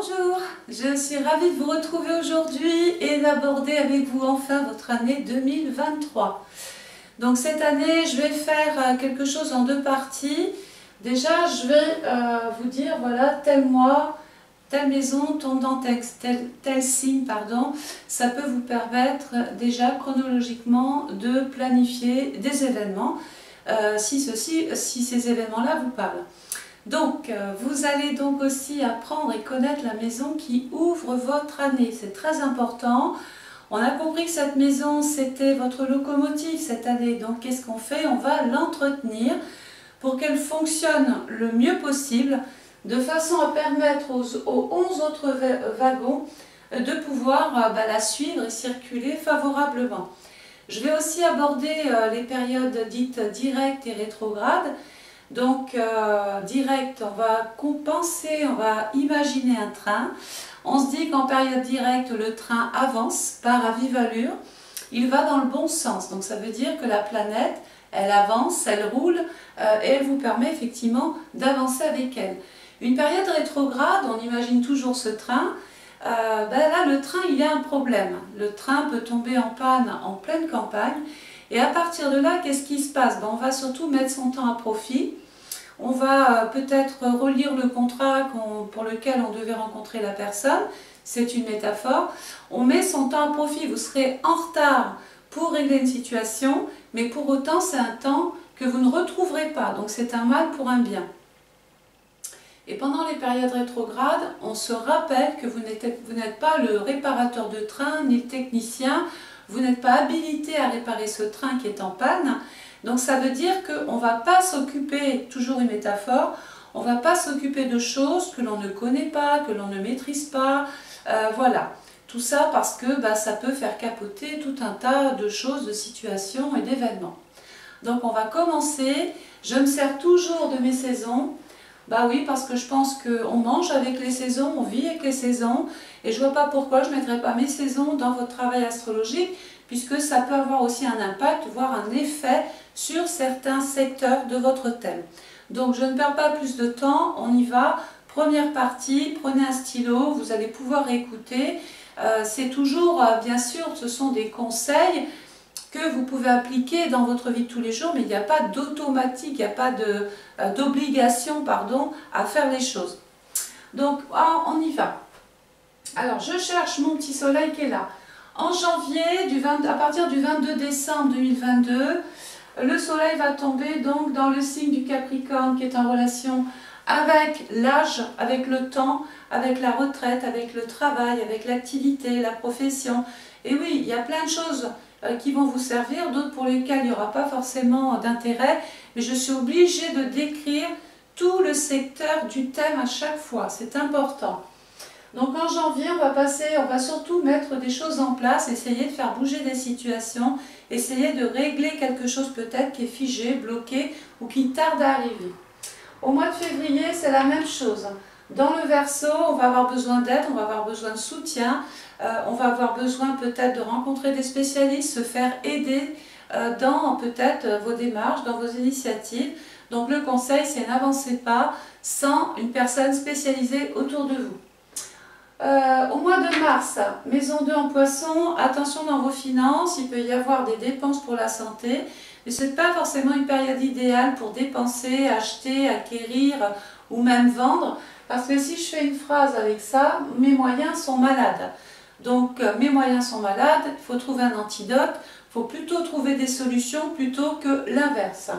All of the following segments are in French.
Bonjour, je suis ravie de vous retrouver aujourd'hui et d'aborder avec vous enfin votre année 2023. Donc cette année, je vais faire quelque chose en deux parties. Déjà, je vais vous dire, voilà, tel mois, telle maison tombe dans tel signe, pardon. Ça peut vous permettre déjà chronologiquement de planifier des événements, si ces événements-là vous parlent. Donc, vous allez donc aussi apprendre et connaître la maison qui ouvre votre année. C'est très important. On a compris que cette maison, c'était votre locomotive cette année. Donc, qu'est-ce qu'on fait? On va l'entretenir pour qu'elle fonctionne le mieux possible, de façon à permettre aux 11 autres wagons de pouvoir la suivre et circuler favorablement. Je vais aussi aborder les périodes dites directes et rétrogrades. Donc, direct, on va compenser, on va imaginer un train. On se dit qu'en période directe, le train avance, part à vive allure. Il va dans le bon sens. Donc, ça veut dire que la planète, elle avance, elle roule et elle vous permet effectivement d'avancer avec elle. Une période rétrograde, on imagine toujours ce train. Là, le train, il y a un problème. Le train peut tomber en panne en pleine campagne. Et à partir de là, qu'est-ce qui se passe? On va surtout mettre son temps à profit. On va peut-être relire le contrat pour lequel on devait rencontrer la personne. C'est une métaphore. On met son temps à profit. Vous serez en retard pour régler une situation, mais pour autant, c'est un temps que vous ne retrouverez pas. Donc, c'est un mal pour un bien. Et pendant les périodes rétrogrades, on se rappelle que vous n'êtes pas le réparateur de train, ni le technicien. Vous n'êtes pas habilité à réparer ce train qui est en panne. Donc ça veut dire qu'on ne va pas s'occuper, toujours une métaphore, on ne va pas s'occuper de choses que l'on ne connaît pas, que l'on ne maîtrise pas. Voilà. Tout ça parce que ça peut faire capoter tout un tas de choses, de situations et d'événements. Donc on va commencer. Je me sers toujours de mes saisons. Oui, parce que je pense qu'on mange avec les saisons, on vit avec les saisons, et je ne vois pas pourquoi je ne mettrais pas mes saisons dans votre travail astrologique, puisque ça peut avoir aussi un impact, voire un effet sur certains secteurs de votre thème. Donc je ne perds pas plus de temps, on y va. Première partie, prenez un stylo, vous allez pouvoir écouter. C'est toujours, bien sûr, ce sont des conseils que vous pouvez appliquer dans votre vie de tous les jours, mais il n'y a pas d'automatique, il n'y a pas d'obligation, à faire les choses. Donc, on y va. Alors, je cherche mon petit soleil qui est là. En janvier, à partir du 22 décembre 2022, le soleil va tomber donc dans le signe du Capricorne qui est en relation avec l'âge, avec le temps, avec la retraite, avec le travail, avec l'activité, la profession. Et oui, il y a plein de choses qui vont vous servir, d'autres pour lesquelles il n'y aura pas forcément d'intérêt, mais je suis obligée de décrire tout le secteur du thème à chaque fois, c'est important. Donc en janvier, on va surtout mettre des choses en place, essayer de faire bouger des situations, essayer de régler quelque chose peut-être qui est figé, bloqué ou qui tarde à arriver. Au mois de février, c'est la même chose. Dans le Verseau, on va avoir besoin d'aide, on va avoir besoin de soutien, on va avoir besoin peut-être de rencontrer des spécialistes, se faire aider dans peut-être vos démarches, dans vos initiatives. Donc le conseil, c'est n'avancez pas sans une personne spécialisée autour de vous. Au mois de mars, maison 2 en Poisson, attention dans vos finances, il peut y avoir des dépenses pour la santé, mais ce n'est pas forcément une période idéale pour dépenser, acheter, acquérir ou même vendre, parce que si je fais une phrase avec ça, mes moyens sont malades. Donc mes moyens sont malades, il faut trouver un antidote, il faut plutôt trouver des solutions plutôt que l'inverse.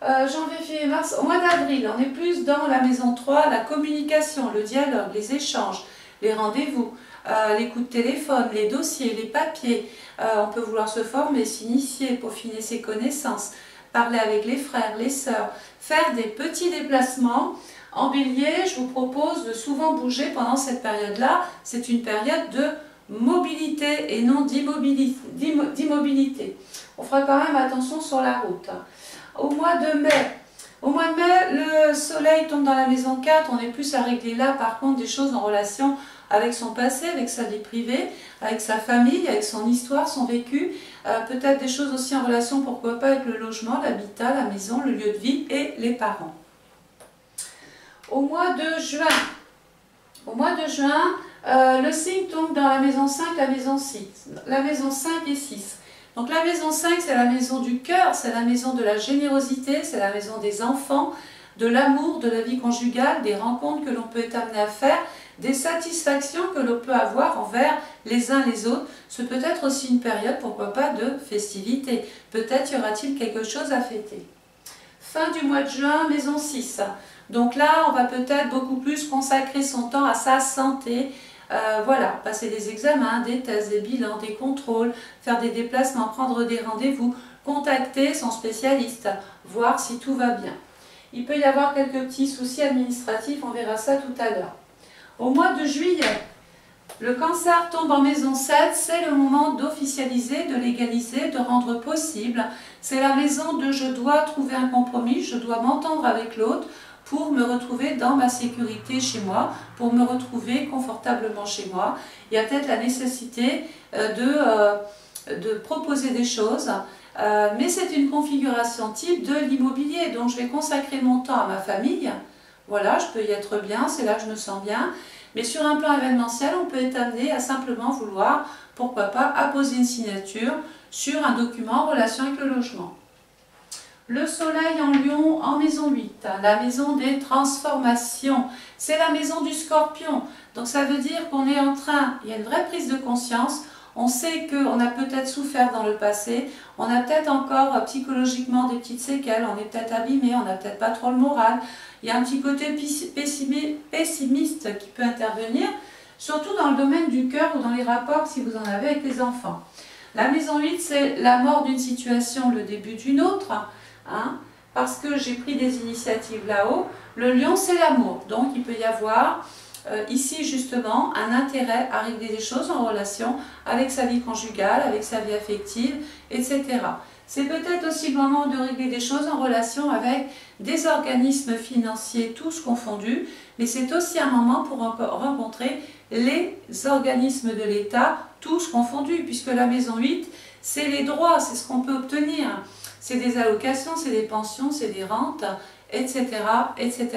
Janvier, février, mars, au mois d'avril, on est plus dans la maison 3, la communication, le dialogue, les échanges, les rendez-vous, les coups de téléphone, les dossiers, les papiers. On peut vouloir se former, s'initier, peaufiner ses connaissances, parler avec les frères, les sœurs, faire des petits déplacements. En Bélier, je vous propose de souvent bouger pendant cette période-là. C'est une période de mobilité et non d'immobilité. On fera quand même attention sur la route. Au mois de mai, le soleil tombe dans la maison 4, on est plus à régler là par contre des choses en relation avec son passé, avec sa vie privée, avec sa famille, avec son histoire, son vécu, peut-être des choses aussi en relation, pourquoi pas, avec le logement, l'habitat, la maison, le lieu de vie et les parents. Au mois de juin, Au mois de juin, le signe tombe dans la maison 5, la maison 6. La maison 5 et 6. Donc la maison 5, c'est la maison du cœur, c'est la maison de la générosité, c'est la maison des enfants, de l'amour, de la vie conjugale, des rencontres que l'on peut être amené à faire, des satisfactions que l'on peut avoir envers les uns les autres. Ce peut être aussi une période, pourquoi pas, de festivité. Peut-être y aura-t-il quelque chose à fêter. Fin du mois de juin, maison 6. Donc là, on va peut-être beaucoup plus consacrer son temps à sa santé. Voilà, passer des examens, des tests, des bilans, des contrôles, faire des déplacements, prendre des rendez-vous, contacter son spécialiste, voir si tout va bien. Il peut y avoir quelques petits soucis administratifs, on verra ça tout à l'heure. Au mois de juillet, le cancer tombe en maison 7, c'est le moment d'officialiser, de légaliser, de rendre possible. C'est la maison de je dois trouver un compromis, je dois m'entendre avec l'autre pour me retrouver dans ma sécurité chez moi, pour me retrouver confortablement chez moi. Il y a peut-être la nécessité de proposer des choses, mais c'est une configuration type de l'immobilier, donc je vais consacrer mon temps à ma famille. Voilà, je peux y être bien, c'est là que je me sens bien. Mais sur un plan événementiel, on peut être amené à simplement vouloir, pourquoi pas, apposer une signature sur un document en relation avec le logement. Le soleil en Lion en maison 8, la maison des transformations. C'est la maison du scorpion. Donc ça veut dire qu'on est en train, il y a une vraie prise de conscience. On sait qu'on a peut-être souffert dans le passé, on a peut-être encore psychologiquement des petites séquelles, on est peut-être abîmé, on n'a peut-être pas trop le moral. Il y a un petit côté pessimiste qui peut intervenir, surtout dans le domaine du cœur ou dans les rapports si vous en avez avec les enfants. La maison 8, c'est la mort d'une situation, le début d'une autre, hein, parce que j'ai pris des initiatives là-haut. Le lion, c'est l'amour, donc il peut y avoir ici justement un intérêt à régler des choses en relation avec sa vie conjugale, avec sa vie affective, etc. C'est peut-être aussi le moment de régler des choses en relation avec des organismes financiers, tous confondus, mais c'est aussi un moment pour rencontrer les organismes de l'État, tous confondus, puisque la maison 8, c'est les droits, c'est ce qu'on peut obtenir. C'est des allocations, c'est des pensions, c'est des rentes, etc., etc.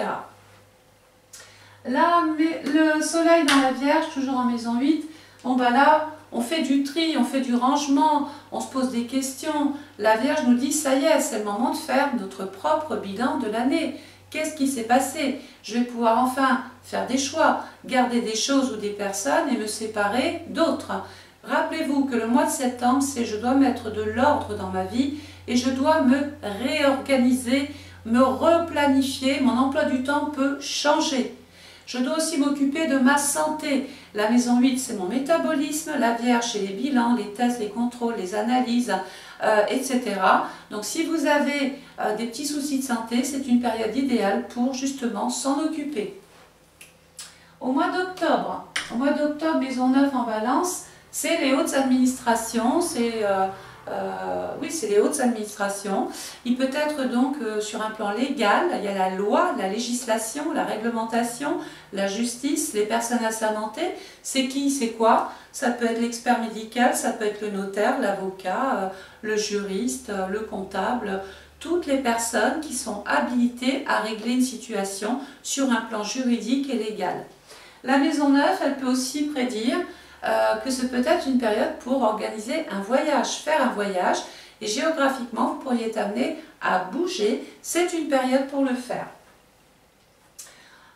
Là, le soleil dans la Vierge, toujours en maison 8, bon ben là, on fait du tri, on fait du rangement, on se pose des questions. La Vierge nous dit, ça y est, c'est le moment de faire notre propre bilan de l'année. Qu'est-ce qui s'est passé? Je vais pouvoir enfin faire des choix, garder des choses ou des personnes et me séparer d'autres. Rappelez-vous que le mois de septembre, c'est je dois mettre de l'ordre dans ma vie et je dois me réorganiser, me replanifier. Mon emploi du temps peut changer. Je dois aussi m'occuper de ma santé. La maison 8, c'est mon métabolisme. La Vierge, c'est les bilans, les tests, les contrôles, les analyses, etc. Donc si vous avez des petits soucis de santé, c'est une période idéale pour justement s'en occuper. Au mois d'octobre, maison 9 en Balance, c'est les hautes administrations, oui, c'est les hautes administrations. Il peut être donc sur un plan légal, il y a la loi, la législation, la réglementation, la justice, les personnes assermentées. C'est qui, c'est quoi? Ça peut être l'expert médical, ça peut être le notaire, l'avocat, le juriste, le comptable, toutes les personnes qui sont habilitées à régler une situation sur un plan juridique et légal. La maison 9, elle peut aussi prédire que c'est peut-être une période pour organiser un voyage, faire un voyage, et géographiquement, vous pourriez être amené à bouger. C'est une période pour le faire.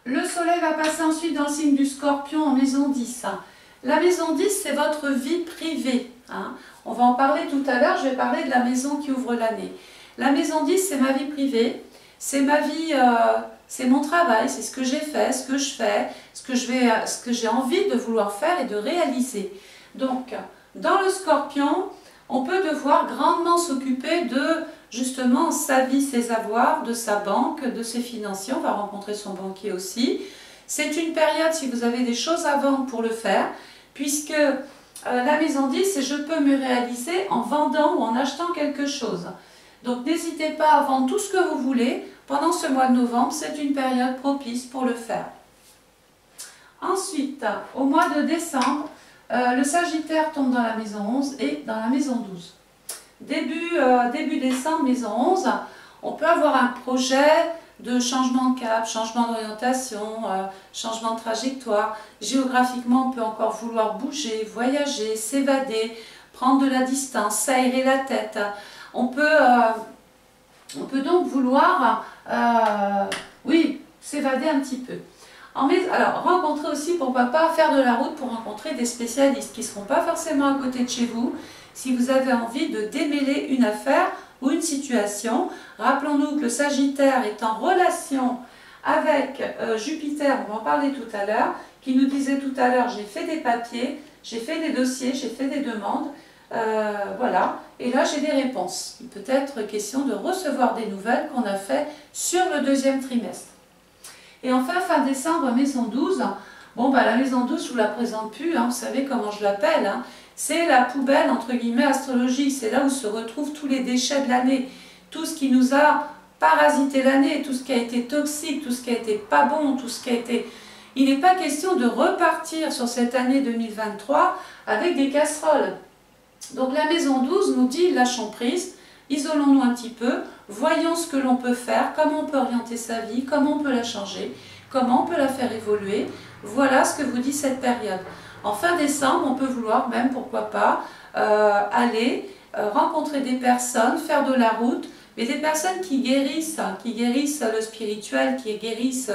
Le soleil va passer ensuite dans le signe du Scorpion en maison 10. La maison 10, c'est votre vie privée. Hein. On va en parler tout à l'heure, je vais parler de la maison qui ouvre l'année. La maison 10, c'est ma vie privée, c'est ma vie... c'est mon travail, c'est ce que j'ai fait, ce que je fais, ce que j'ai envie de vouloir faire et de réaliser. Donc, dans le Scorpion, on peut devoir grandement s'occuper de, justement, sa vie, ses avoirs, de sa banque, de ses financiers. On va rencontrer son banquier aussi. C'est une période, si vous avez des choses à vendre, pour le faire, puisque la maison 10, c'est je peux me réaliser en vendant ou en achetant quelque chose. Donc, n'hésitez pas à vendre tout ce que vous voulez. Pendant ce mois de novembre, c'est une période propice pour le faire. Ensuite, au mois de décembre, le Sagittaire tombe dans la maison 11 et dans la maison 12. Début décembre, maison 11, on peut avoir un projet de changement de cap, changement d'orientation, changement de trajectoire. Géographiquement, on peut encore vouloir bouger, voyager, s'évader, prendre de la distance, s'aérer la tête. On peut donc vouloir, oui, s'évader un petit peu. Alors, rencontrer aussi, pourquoi pas, faire de la route pour rencontrer des spécialistes qui ne seront pas forcément à côté de chez vous. Si vous avez envie de démêler une affaire ou une situation, rappelons-nous que le Sagittaire est en relation avec Jupiter, on va en parler tout à l'heure, qui nous disait tout à l'heure, j'ai fait des papiers, j'ai fait des dossiers, j'ai fait des demandes, voilà, et là j'ai des réponses. Il peut être question de recevoir des nouvelles qu'on a fait sur le deuxième trimestre. Et enfin, fin décembre, maison 12. Bon, bah, la maison 12, je ne vous la présente plus, hein, vous savez comment je l'appelle. Hein. C'est la poubelle, entre guillemets, astrologique. C'est là où se retrouvent tous les déchets de l'année. Tout ce qui nous a parasité l'année, tout ce qui a été toxique, tout ce qui a été pas bon, tout ce qui a été... Il n'est pas question de repartir sur cette année 2023 avec des casseroles. Donc la maison 12 nous dit, lâchons prise, isolons-nous un petit peu, voyons ce que l'on peut faire, comment on peut orienter sa vie, comment on peut la changer, comment on peut la faire évoluer. Voilà ce que vous dit cette période. En fin décembre, on peut vouloir même, pourquoi pas, aller rencontrer des personnes, faire de la route, mais des personnes qui guérissent le spirituel, qui guérissent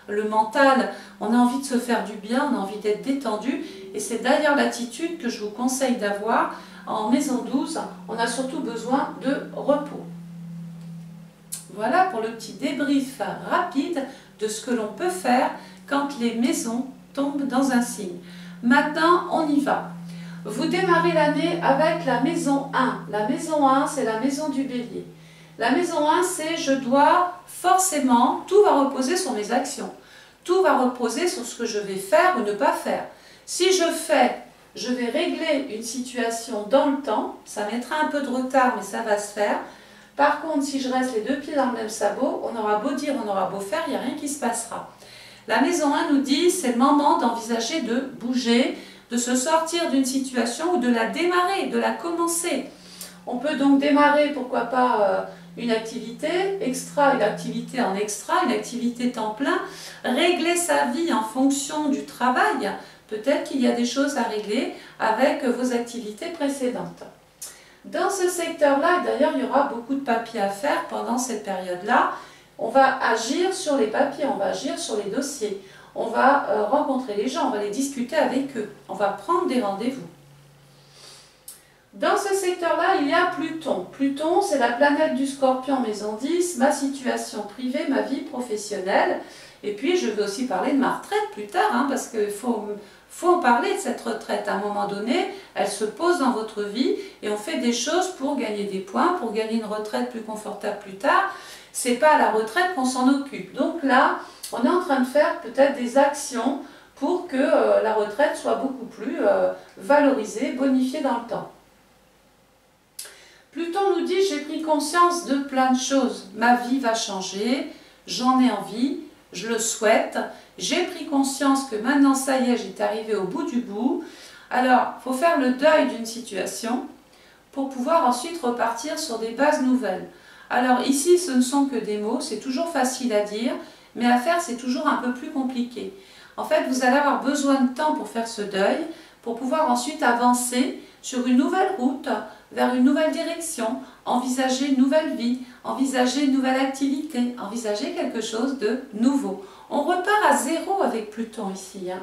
le mental. On a envie de se faire du bien, on a envie d'être détendu, et c'est d'ailleurs l'attitude que je vous conseille d'avoir. En maison 12, on a surtout besoin de repos. Voilà pour le petit débrief rapide de ce que l'on peut faire quand les maisons tombent dans un signe. Maintenant, on y va. Vous démarrez l'année avec la maison 1. La maison 1, c'est la maison du bélier. La maison 1, c'est je dois forcément, tout va reposer sur mes actions. Tout va reposer sur ce que je vais faire ou ne pas faire. Si je fais, je vais régler une situation dans le temps, ça mettra un peu de retard, mais ça va se faire. Par contre, si je reste les deux pieds dans le même sabot, on aura beau dire, on aura beau faire, il n'y a rien qui se passera. La maison 1 nous dit, c'est le moment d'envisager de bouger, de se sortir d'une situation ou de la démarrer, de la commencer. On peut donc démarrer, pourquoi pas, une activité extra, une activité en extra, une activité temps plein, régler sa vie en fonction du travail. Peut-être qu'il y a des choses à régler avec vos activités précédentes. Dans ce secteur-là, et d'ailleurs il y aura beaucoup de papiers à faire pendant cette période-là, on va agir sur les papiers, on va agir sur les dossiers, on va rencontrer les gens, on va les discuter avec eux, on va prendre des rendez-vous. Dans ce secteur-là, il y a Pluton. Pluton, c'est la planète du Scorpion, maison 10, ma situation privée, ma vie professionnelle. Et puis, je vais aussi parler de ma retraite plus tard, hein, parce qu'il faut en parler de cette retraite. À un moment donné, elle se pose dans votre vie et on fait des choses pour gagner des points, pour gagner une retraite plus confortable plus tard. Ce n'est pas à la retraite qu'on s'en occupe. Donc là, on est en train de faire peut-être des actions pour que la retraite soit beaucoup plus valorisée, bonifiée dans le temps. Pluton nous dit, j'ai pris conscience de plein de choses. Ma vie va changer, j'en ai envie, je le souhaite. J'ai pris conscience que maintenant, ça y est, j'étais arrivée au bout du bout. Alors, il faut faire le deuil d'une situation pour pouvoir ensuite repartir sur des bases nouvelles. Alors ici, ce ne sont que des mots, c'est toujours facile à dire, mais à faire, c'est toujours un peu plus compliqué. En fait, vous allez avoir besoin de temps pour faire ce deuil, pour pouvoir ensuite avancer sur une nouvelle route, vers une nouvelle direction, envisager une nouvelle vie, envisager une nouvelle activité, envisager quelque chose de nouveau. On repart à zéro avec Pluton ici. Hein.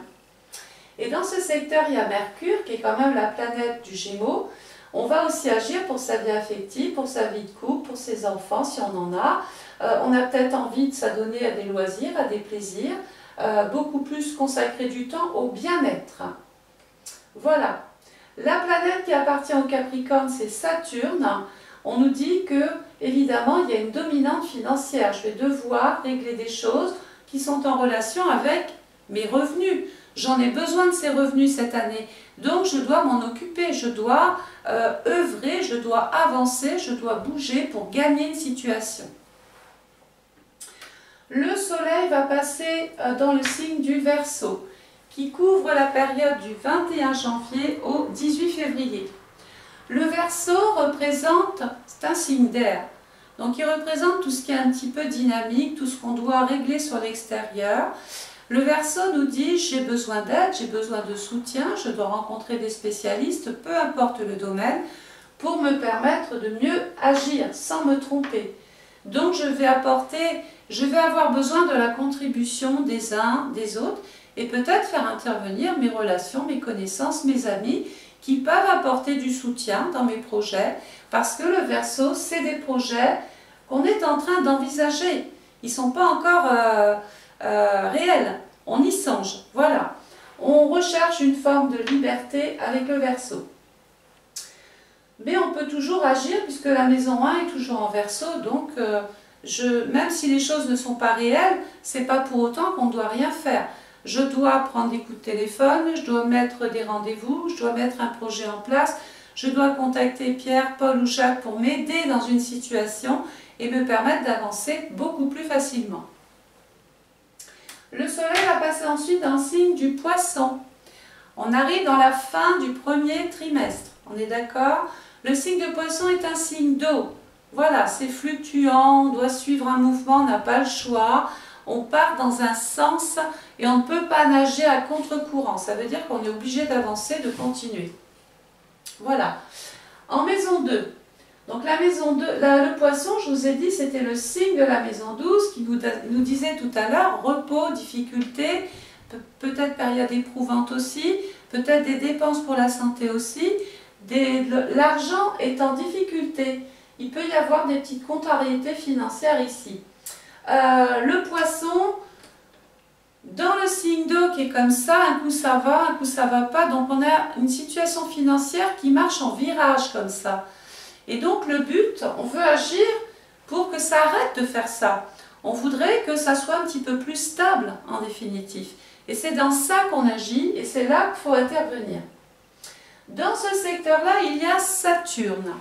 Et dans ce secteur, il y a Mercure, qui est quand même la planète du Gémeaux. On va aussi agir pour sa vie affective, pour sa vie de couple, pour ses enfants, si on en a. On a peut-être envie de s'adonner à des loisirs, à des plaisirs, beaucoup plus consacrer du temps au bien-être. Voilà. La planète qui appartient au Capricorne, c'est Saturne. On nous dit que, évidemment, il y a une dominante financière. Je vais devoir régler des choses qui sont en relation avec mes revenus. J'en ai besoin de ces revenus cette année. Donc, je dois m'en occuper. Je dois œuvrer, je dois avancer, je dois bouger pour gagner une situation. Le Soleil va passer dans le signe du Verseau, qui couvre la période du 21 janvier au 18 février. Le Verseau représente, c'est un signe d'air, Donc il représente tout ce qui est un petit peu dynamique, tout ce qu'on doit régler sur l'extérieur. Le Verseau nous dit j'ai besoin d'aide, j'ai besoin de soutien, je dois rencontrer des spécialistes, peu importe le domaine, pour me permettre de mieux agir sans me tromper. Donc je vais avoir besoin de la contribution des uns, des autres, et peut-être faire intervenir mes relations, mes connaissances, mes amis, qui peuvent apporter du soutien dans mes projets, parce que le Verseau, c'est des projets qu'on est en train d'envisager. Ils ne sont pas encore réels, on y songe, voilà. On recherche une forme de liberté avec le Verseau. Mais on peut toujours agir puisque la maison 1 est toujours en Verseau, donc même si les choses ne sont pas réelles, c'est pas pour autant qu'on ne doit rien faire. Je dois prendre des coups de téléphone, je dois mettre des rendez-vous, je dois mettre un projet en place, je dois contacter Pierre, Paul ou Jacques pour m'aider dans une situation et me permettre d'avancer beaucoup plus facilement. Le soleil va passer ensuite dans le signe du Poisson. On arrive dans la fin du premier trimestre, on est d'accord? Le signe de Poisson est un signe d'eau. Voilà, c'est fluctuant, on doit suivre un mouvement, on n'a pas le choix. On part dans un sens et on ne peut pas nager à contre-courant. Ça veut dire qu'on est obligé d'avancer, de continuer. Voilà. En maison 2. Donc la maison 2, le Poisson, je vous ai dit, c'était le signe de la maison 12 qui nous disait tout à l'heure, repos, difficulté, peut-être période éprouvante aussi, peut-être des dépenses pour la santé aussi. L'argent est en difficulté. Il peut y avoir des petites contrariétés financières ici. Le Poisson, dans le signe d'eau qui est comme ça, un coup ça va, un coup ça va pas, donc on a une situation financière qui marche en virage comme ça. Et donc le but, on veut agir pour que ça arrête de faire ça. On voudrait que ça soit un petit peu plus stable en définitif. Et c'est dans ça qu'on agit et c'est là qu'il faut intervenir. Dans ce secteur-là, il y a Saturne.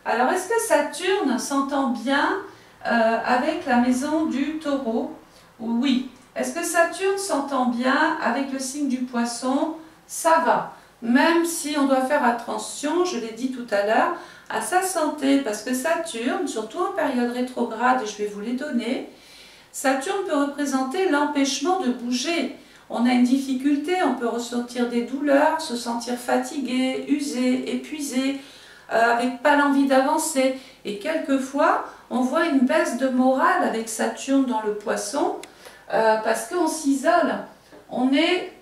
Alors est-ce que Saturne s'entend bien avec la maison du Taureau? Oui. Est-ce que Saturne s'entend bien avec le signe du Poisson? Ça va. Même si on doit faire attention, je l'ai dit tout à l'heure, à sa santé, parce que Saturne, surtout en période rétrograde, et je vais vous les donner, Saturne peut représenter l'empêchement de bouger. On a une difficulté, on peut ressentir des douleurs, se sentir fatigué, usé, épuisé, avec pas l'envie d'avancer. Et quelquefois, on voit une baisse de morale avec Saturne dans le Poisson, parce qu'on s'isole. On est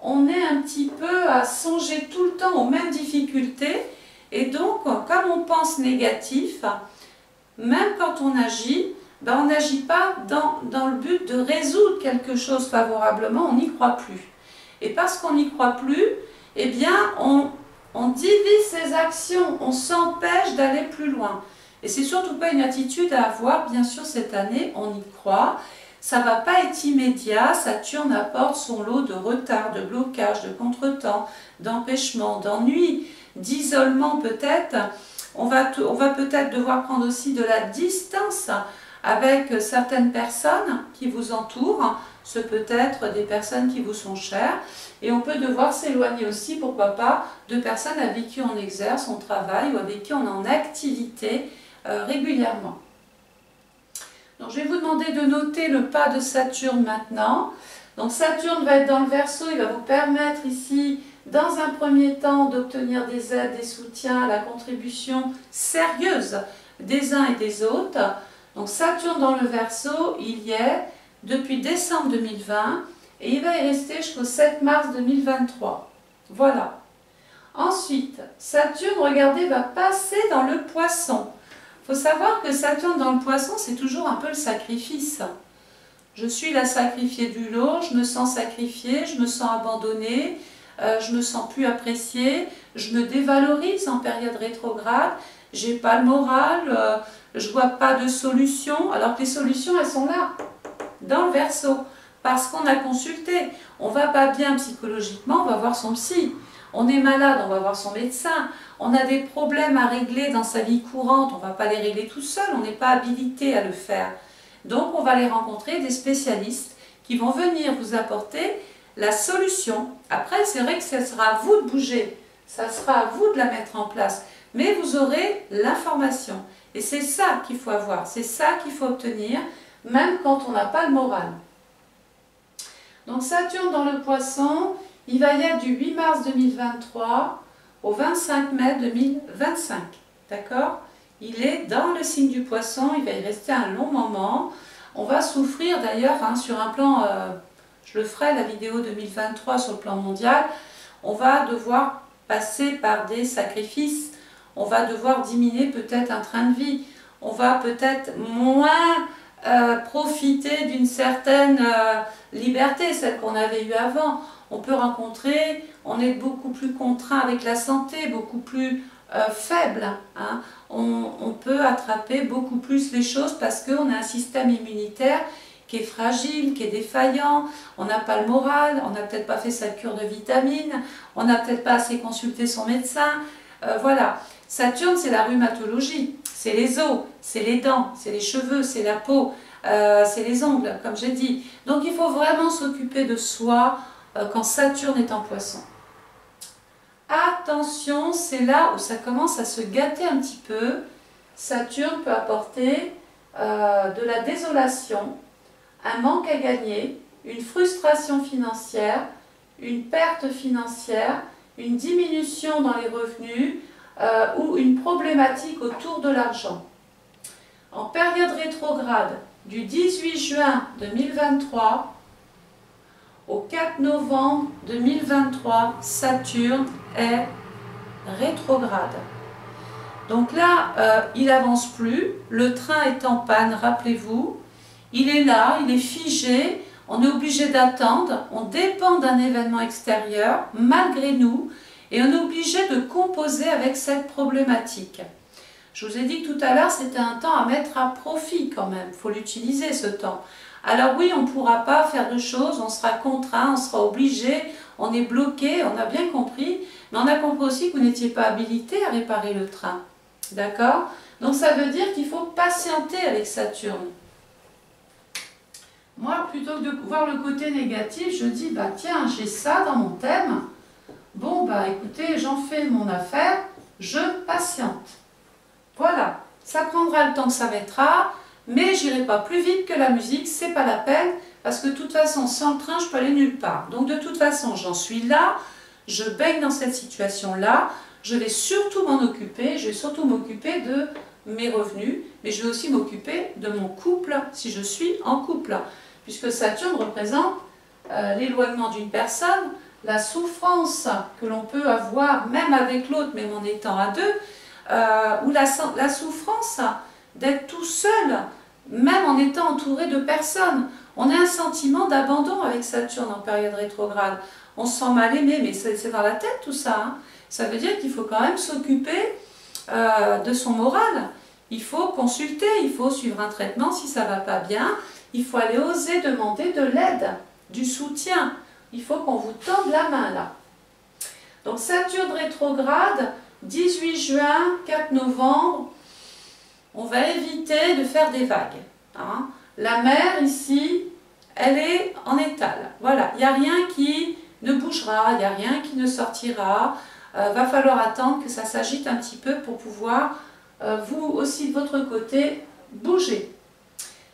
un petit peu à songer tout le temps aux mêmes difficultés. Et donc, comme on pense négatif, même quand on agit, ben on n'agit pas dans le but de résoudre quelque chose favorablement, on n'y croit plus. Et parce qu'on n'y croit plus, eh bien, on divise ses actions, on s'empêche d'aller plus loin. Et c'est surtout pas une attitude à avoir, bien sûr, cette année, on y croit. Ça ne va pas être immédiat, Saturne apporte son lot de retard, de blocage, de contretemps, d'empêchement, d'ennui, d'isolement peut-être. On va peut-être devoir prendre aussi de la distance avec certaines personnes qui vous entourent. Ce peut être des personnes qui vous sont chères. Et on peut devoir s'éloigner aussi, pourquoi pas, de personnes avec qui on exerce, on travaille ou avec qui on est en activité régulièrement. Donc, je vais vous demander de noter le pas de Saturne maintenant. Donc Saturne va être dans le Verseau, il va vous permettre ici, dans un premier temps, d'obtenir des aides, des soutiens, la contribution sérieuse des uns et des autres. Donc Saturne dans le Verseau, il y est depuis décembre 2020 et il va y rester jusqu'au 7 mars 2023. Voilà. Ensuite, Saturne, regardez, va passer dans le Poisson. Il faut savoir que Saturne dans le Poisson, c'est toujours un peu le sacrifice. Je suis la sacrifiée du lot, je me sens sacrifiée, je me sens abandonnée, je me sens plus appréciée, je me dévalorise en période rétrograde, j'ai pas le moral, je vois pas de solution, alors que les solutions, elles sont là, dans le Verseau, parce qu'on a consulté. On va pas bien psychologiquement, on va voir son psy. On est malade, on va voir son médecin. On a des problèmes à régler dans sa vie courante, on ne va pas les régler tout seul, on n'est pas habilité à le faire. Donc on va aller rencontrer des spécialistes qui vont venir vous apporter la solution. Après, c'est vrai que ce sera à vous de bouger, ça sera à vous de la mettre en place. mais vous aurez l'information. Et c'est ça qu'il faut avoir, c'est ça qu'il faut obtenir, même quand on n'a pas le moral. Donc Saturne dans le Poisson, il va y être du 8 mars 2023 au 25 mai 2025. D'accord? Il est dans le signe du Poisson, il va y rester un long moment. On va souffrir d'ailleurs sur un plan, je le ferai la vidéo 2023 sur le plan mondial, on va devoir passer par des sacrifices, on va devoir diminuer peut-être un train de vie, on va peut-être moins profiter d'une certaine liberté, celle qu'on avait eue avant. On peut rencontrer, on est beaucoup plus contraint avec la santé, beaucoup plus faible. Hein. On peut attraper beaucoup plus les choses parce qu'on a un système immunitaire qui est fragile, qui est défaillant, on n'a pas le moral, on n'a peut-être pas fait sa cure de vitamines, on n'a peut-être pas assez consulté son médecin. Voilà. Saturne, c'est la rhumatologie, c'est les os, c'est les dents, c'est les cheveux, c'est la peau, c'est les ongles, comme j'ai dit. Donc il faut vraiment s'occuper de soi quand Saturne est en Poisson. Attention, c'est là où ça commence à se gâter un petit peu. Saturne peut apporter de la désolation, un manque à gagner, une frustration financière, une perte financière, une diminution dans les revenus ou une problématique autour de l'argent. En période rétrograde du 18 juin 2023 au 4 novembre 2023, Saturne est rétrograde. Donc là, il n'avance plus, le train est en panne, rappelez-vous. Il est là, il est figé, on est obligé d'attendre, on dépend d'un événement extérieur, malgré nous, et on est obligé de composer avec cette problématique. Je vous ai dit que tout à l'heure, c'était un temps à mettre à profit quand même, il faut l'utiliser ce temps. Alors oui, on ne pourra pas faire de choses, on sera contraint, on sera obligé, on est bloqué, on a bien compris, mais on a compris aussi que vous n'étiez pas habilité à réparer le train. D'accord? Donc ça veut dire qu'il faut patienter avec Saturne. Moi, plutôt que de voir le côté négatif, je dis, bah tiens, j'ai ça dans mon thème. Bon, bah écoutez, j'en fais mon affaire, je patiente. Voilà, ça prendra le temps que ça mettra, mais j'irai pas plus vite que la musique, c'est pas la peine, parce que de toute façon, sans le train, je peux aller nulle part. Donc de toute façon, j'en suis là, je baigne dans cette situation-là, je vais surtout m'en occuper, je vais surtout m'occuper de mes revenus, mais je vais aussi m'occuper de mon couple, si je suis en couple. Puisque Saturne représente l'éloignement d'une personne, la souffrance que l'on peut avoir, même avec l'autre, même en étant à deux, ou la souffrance d'être tout seul, même en étant entouré de personnes. On a un sentiment d'abandon avec Saturne en période rétrograde. On se sent mal aimé, mais c'est dans la tête tout ça. Hein. Ça veut dire qu'il faut quand même s'occuper de son moral. Il faut consulter, il faut suivre un traitement si ça ne va pas bien. Il faut aller oser demander de l'aide, du soutien. Il faut qu'on vous tende la main là. Donc Saturne rétrograde, 18 juin, 4 novembre, on va éviter de faire des vagues. Hein. La mer ici, elle est en étale. Voilà, il n'y a rien qui ne bougera, il n'y a rien qui ne sortira. Va falloir attendre que ça s'agite un petit peu pour pouvoir, vous aussi de votre côté, bouger.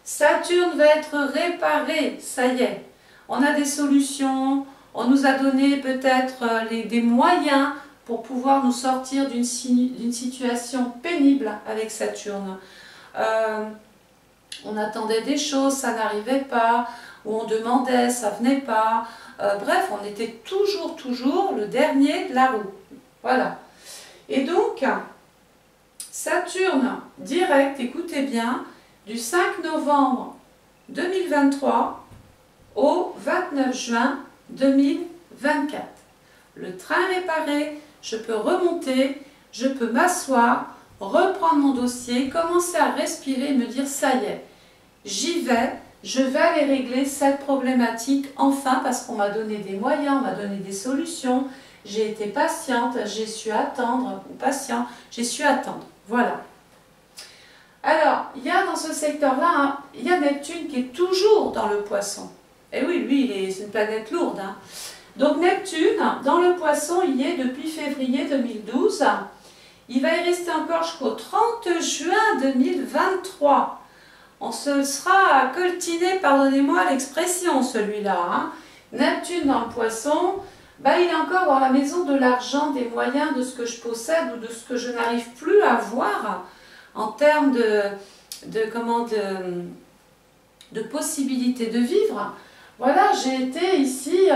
Saturne va être réparé, ça y est. On a des solutions, on nous a donné peut-être des moyens pour pouvoir nous sortir d'une situation pénible avec Saturne. On attendait des choses, ça n'arrivait pas, ou on demandait, ça venait pas. Bref, on était toujours le dernier de la roue. Voilà. Et donc, Saturne direct, écoutez bien, du 5 novembre 2023 au 29 juin 2024. Le train réparé, je peux remonter, je peux m'asseoir, reprendre mon dossier, commencer à respirer et me dire ça y est, j'y vais, je vais aller régler cette problématique enfin parce qu'on m'a donné des moyens, on m'a donné des solutions, j'ai été patiente, j'ai su attendre, ou patient, j'ai su attendre. Voilà. Alors, il y a dans ce secteur-là, hein, il y a Neptune qui est toujours dans le Poisson. Et oui, lui, c'est une planète lourde. Hein. Donc Neptune, dans le Poisson, il y est depuis février 2012. Il va y rester encore jusqu'au 30 juin 2023. On se sera coltiné, pardonnez-moi l'expression, celui-là. Hein. Neptune dans le Poisson, bah, il est encore dans la maison de l'argent, des moyens, de ce que je possède ou de ce que je n'arrive plus à voir en termes de possibilités de vivre. Voilà, j'ai été ici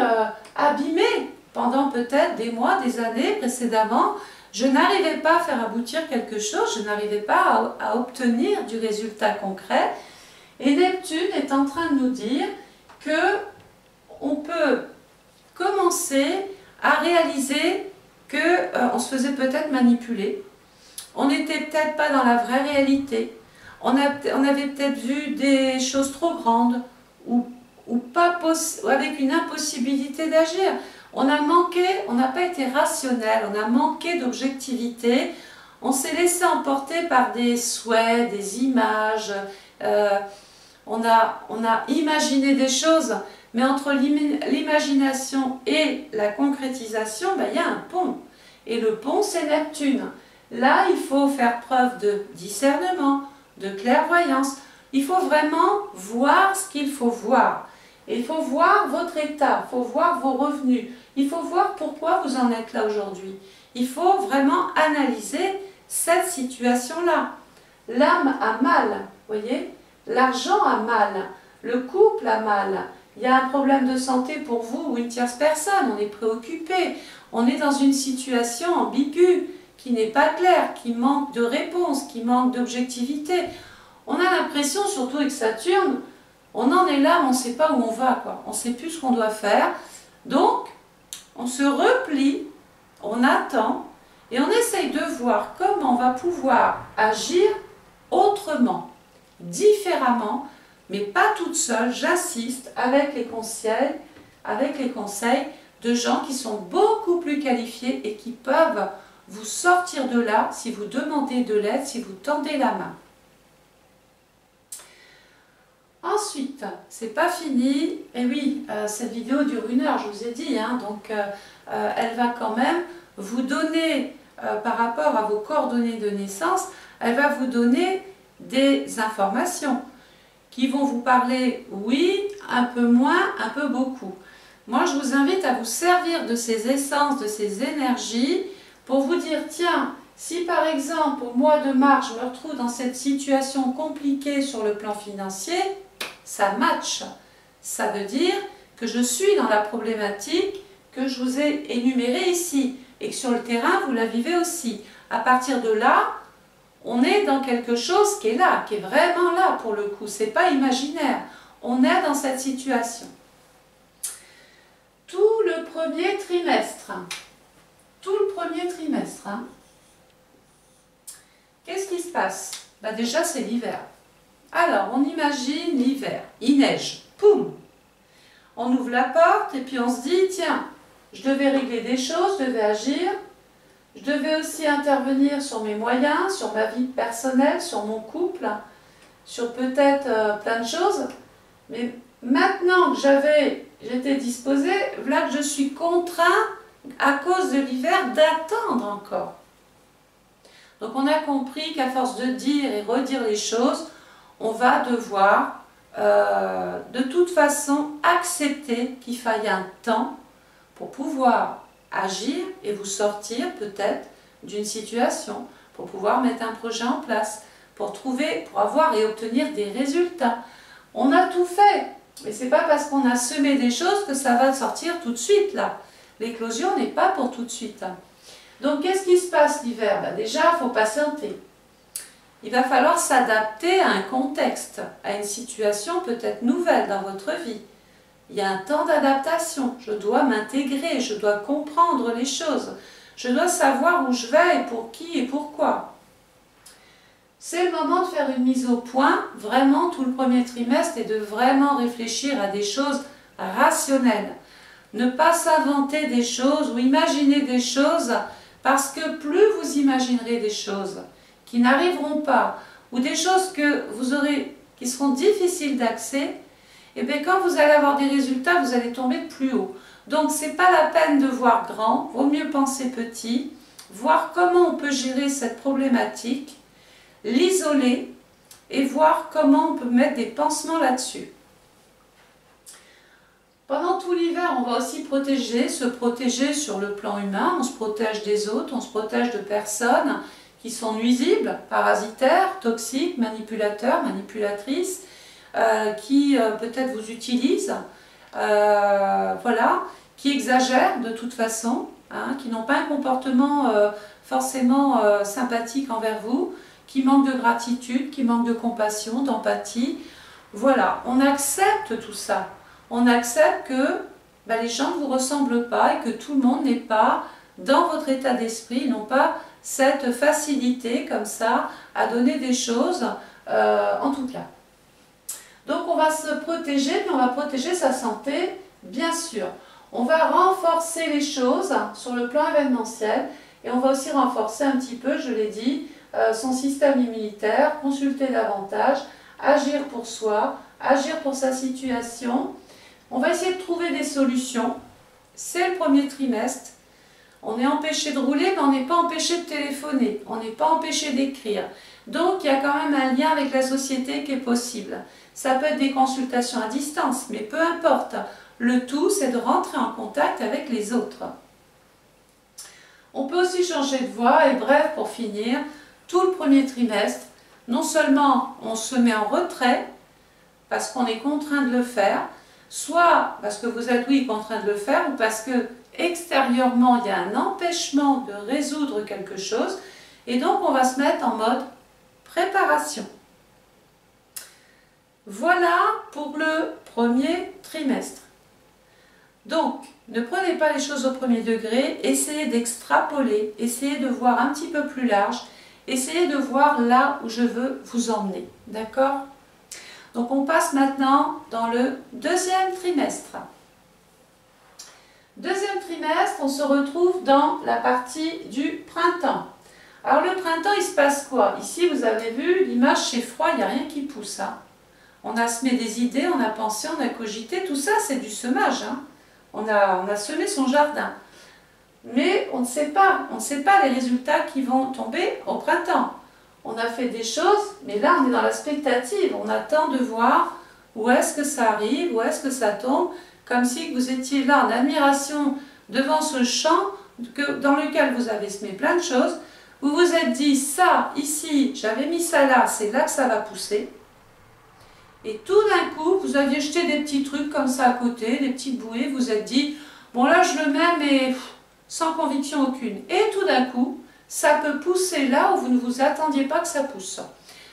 abîmée pendant peut-être des mois, des années précédemment. Je n'arrivais pas à faire aboutir quelque chose, je n'arrivais pas à obtenir du résultat concret. Et Neptune est en train de nous dire que on peut commencer à réaliser qu'on se faisait peut-être manipuler. On n'était peut-être pas dans la vraie réalité. On avait peut-être vu des choses trop grandes ou pas avec une impossibilité d'agir. On a manqué, on n'a pas été rationnel, on a manqué d'objectivité. On s'est laissé emporter par des souhaits, des images. On a imaginé des choses, mais entre l'imagination et la concrétisation, ben, il y a un pont. Et le pont, c'est Neptune. Là, il faut faire preuve de discernement, de clairvoyance. Il faut vraiment voir ce qu'il faut voir. Et il faut voir votre état, il faut voir vos revenus. Il faut voir pourquoi vous en êtes là aujourd'hui. Il faut vraiment analyser cette situation-là. L'âme a mal, voyez? L'argent a mal, le couple a mal. Il y a un problème de santé pour vous ou une tierce personne, on est préoccupé. On est dans une situation ambiguë, qui n'est pas claire, qui manque de réponse, qui manque d'objectivité. On a l'impression, surtout avec Saturne, on en est là, mais on ne sait pas où on va, quoi. On ne sait plus ce qu'on doit faire. Donc, on se replie, on attend, et on essaye de voir comment on va pouvoir agir autrement, différemment, mais pas toute seule, j'insiste, avec les conseils de gens qui sont beaucoup plus qualifiés et qui peuvent vous sortir de là si vous demandez de l'aide, si vous tendez la main. Ensuite, c'est pas fini, et oui, cette vidéo dure 1 heure, je vous ai dit, hein, donc elle va quand même vous donner, par rapport à vos coordonnées de naissance, elle va vous donner des informations qui vont vous parler, oui, un peu moins, un peu beaucoup. Moi, je vous invite à vous servir de ces essences, de ces énergies, pour vous dire, tiens, si par exemple, au mois de mars, je me retrouve dans cette situation compliquée sur le plan financier, ça match. Ça veut dire que je suis dans la problématique que je vous ai énumérée ici, et que sur le terrain, vous la vivez aussi. À partir de là, on est dans quelque chose qui est là, qui est vraiment là pour le coup, c'est pas imaginaire. On est dans cette situation. Tout le premier trimestre, hein. Qu'est-ce qui se passe? Ben déjà, c'est l'hiver. Alors, on imagine l'hiver, il neige, poum! On ouvre la porte et puis on se dit, tiens, je devais régler des choses, je devais agir, je devais aussi intervenir sur mes moyens, sur ma vie personnelle, sur mon couple, sur peut-être plein de choses. Mais maintenant que j'étais disposée, voilà que je suis contraint, à cause de l'hiver, d'attendre encore. Donc on a compris qu'à force de dire et redire les choses, on va devoir de toute façon accepter qu'il faille un temps pour pouvoir agir et vous sortir peut-être d'une situation, pour pouvoir mettre un projet en place, pour avoir et obtenir des résultats. On a tout fait, mais c'est pas parce qu'on a semé des choses que ça va sortir tout de suite là. L'éclosion n'est pas pour tout de suite. Donc qu'est-ce qui se passe l'hiver? Ben, déjà, il faut patienter. Il va falloir s'adapter à un contexte, à une situation peut-être nouvelle dans votre vie. Il y a un temps d'adaptation, je dois m'intégrer, je dois comprendre les choses, je dois savoir où je vais et pour qui et pourquoi. C'est le moment de faire une mise au point, vraiment tout le premier trimestre, et de vraiment réfléchir à des choses rationnelles. Ne pas s'inventer des choses ou imaginer des choses, parce que plus vous imaginerez des choses qui n'arriveront pas, ou des choses que vous aurez, qui seront difficiles d'accès, et bien quand vous allez avoir des résultats, vous allez tomber plus haut. Donc ce n'est pas la peine de voir grand, vaut mieux penser petit, voir comment on peut gérer cette problématique, l'isoler et voir comment on peut mettre des pansements là-dessus. Pendant tout l'hiver, on va aussi se protéger sur le plan humain, on se protège des autres, on se protège de personnes qui sont nuisibles, parasitaires, toxiques, manipulateurs, manipulatrices, qui peut-être vous utilisent, voilà, qui exagèrent de toute façon, hein, qui n'ont pas un comportement forcément sympathique envers vous, qui manquent de gratitude, qui manquent de compassion, d'empathie. Voilà, on accepte tout ça. On accepte que les gens ne vous ressemblent pas et que tout le monde n'est pas dans votre état d'esprit, ils n'ont pas cette facilité comme ça à donner des choses en tout cas. Donc on va se protéger, mais on va protéger sa santé, bien sûr. On va renforcer les choses sur le plan événementiel et on va aussi renforcer un petit peu, je l'ai dit, son système immunitaire, consulter davantage, agir pour soi, agir pour sa situation. On va essayer de trouver des solutions. C'est le premier trimestre. On est empêché de rouler, mais on n'est pas empêché de téléphoner. On n'est pas empêché d'écrire. Donc, il y a quand même un lien avec la société qui est possible. Ça peut être des consultations à distance, mais peu importe. Le tout, c'est de rentrer en contact avec les autres. On peut aussi changer de voie. Et bref, pour finir, tout le premier trimestre, non seulement on se met en retrait, parce qu'on est contraint de le faire, soit parce que vous êtes, oui, contraint de le faire, ou parce que extérieurement, il y a un empêchement de résoudre quelque chose, et donc on va se mettre en mode préparation. Voilà pour le premier trimestre. Donc, ne prenez pas les choses au premier degré, essayez d'extrapoler, essayez de voir un petit peu plus large, essayez de voir là où je veux vous emmener. D'accord ? Donc on passe maintenant dans le deuxième trimestre. Deuxième trimestre, on se retrouve dans la partie du printemps. Alors le printemps, il se passe quoi? Ici, vous avez vu l'image, c'est froid, il n'y a rien qui pousse. Hein. On a semé des idées, on a pensé, on a cogité, tout ça c'est du semage. Hein. On a semé son jardin. Mais on ne sait pas les résultats qui vont tomber au printemps. On a fait des choses, mais là on est dans la spectative, on attend de voir où est-ce que ça arrive, où est-ce que ça tombe, comme si vous étiez là en admiration devant ce champ dans lequel vous avez semé plein de choses. Vous vous êtes dit, ça, ici, j'avais mis ça là, c'est là que ça va pousser. Et tout d'un coup, vous aviez jeté des petits trucs comme ça à côté, des petites bouées, vous vous êtes dit, bon là je le mets, mais sans conviction aucune. Et tout d'un coup, ça peut pousser là où vous ne vous attendiez pas que ça pousse.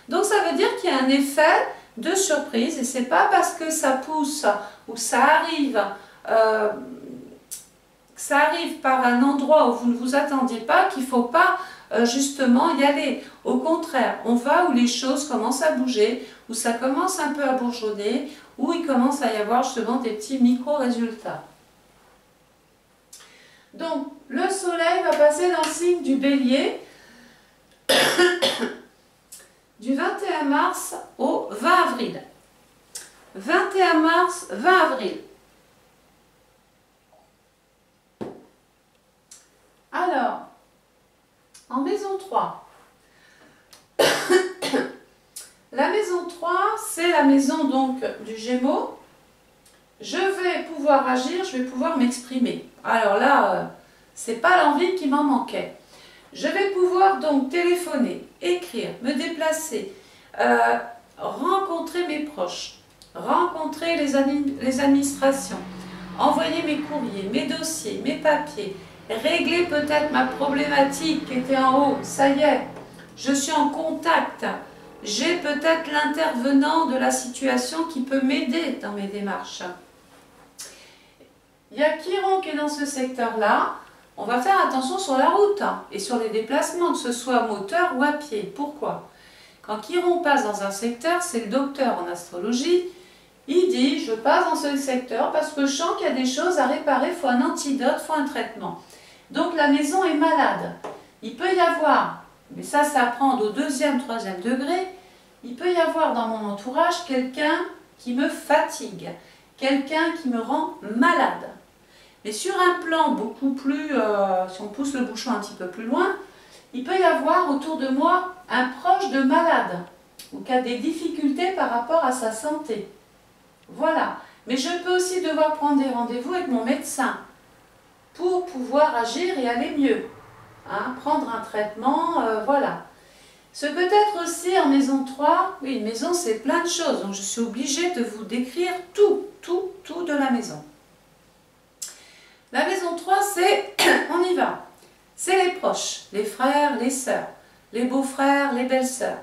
Donc ça veut dire qu'il y a un effet de surprise, et c'est pas parce que ça pousse ou ça arrive par un endroit où vous ne vous attendiez pas qu'il ne faut pas justement y aller. Au contraire, on va où les choses commencent à bouger, où ça commence un peu à bourgeonner, où il commence à y avoir justement des petits micro-résultats. Donc, le soleil va passer dans le signe du bélier du 21 mars au 20 avril. 21 mars, 20 avril. Alors, en maison 3, la maison 3, c'est la maison donc du Gémeaux. Je vais pouvoir agir, je vais pouvoir m'exprimer. Alors là, c'est pas l'envie qui m'en manquait. Je vais pouvoir donc téléphoner, écrire, me déplacer, rencontrer mes proches, rencontrer les administrations, envoyer mes courriers, mes dossiers, mes papiers, régler peut-être ma problématique qui était en haut. Ça y est, je suis en contact. J'ai peut-être l'intervenant de la situation qui peut m'aider dans mes démarches. Il y a Chiron qui est dans ce secteur-là. On va faire attention sur la route et sur les déplacements, que ce soit à moteur ou à pied. Pourquoi? Quand Chiron passe dans un secteur, c'est le docteur en astrologie. Il dit, je passe dans ce secteur parce que je sens qu'il y a des choses à réparer, il faut un antidote, il faut un traitement. Donc la maison est malade. Il peut y avoir, mais ça prend au deuxième, troisième degré, il peut y avoir dans mon entourage quelqu'un qui me fatigue, quelqu'un qui me rend malade. Mais sur un plan beaucoup plus, si on pousse le bouchon un petit peu plus loin, il peut y avoir autour de moi un proche de malade ou qui a des difficultés par rapport à sa santé. Voilà. Mais je peux aussi devoir prendre des rendez-vous avec mon médecin pour pouvoir agir et aller mieux. Hein, prendre un traitement, voilà. Ce peut être aussi en maison 3. Oui, une maison c'est plein de choses, donc je suis obligée de vous décrire tout de la maison. La maison 3, c'est, on y va, c'est les proches, les frères, les sœurs, les beaux-frères, les belles-sœurs.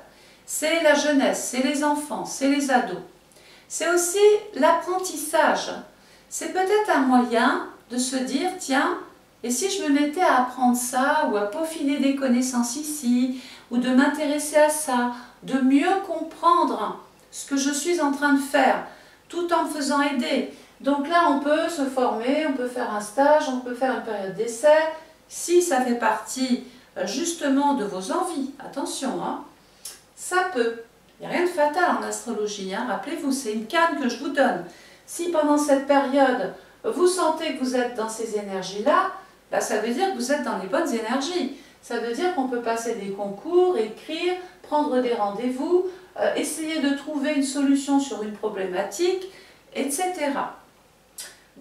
C'est la jeunesse, c'est les enfants, c'est les ados. C'est aussi l'apprentissage. C'est peut-être un moyen de se dire, tiens, et si je me mettais à apprendre ça, ou à peaufiner des connaissances ici, ou de m'intéresser à ça, de mieux comprendre ce que je suis en train de faire, tout en me faisant aider. Donc là, on peut se former, on peut faire un stage, on peut faire une période d'essai, si ça fait partie justement de vos envies. Attention, hein, ça peut. Il n'y a rien de fatal en astrologie, hein. Rappelez-vous, c'est une canne que je vous donne. Si pendant cette période, vous sentez que vous êtes dans ces énergies-là, bah, ça veut dire que vous êtes dans les bonnes énergies. Ça veut dire qu'on peut passer des concours, écrire, prendre des rendez-vous, essayer de trouver une solution sur une problématique, etc.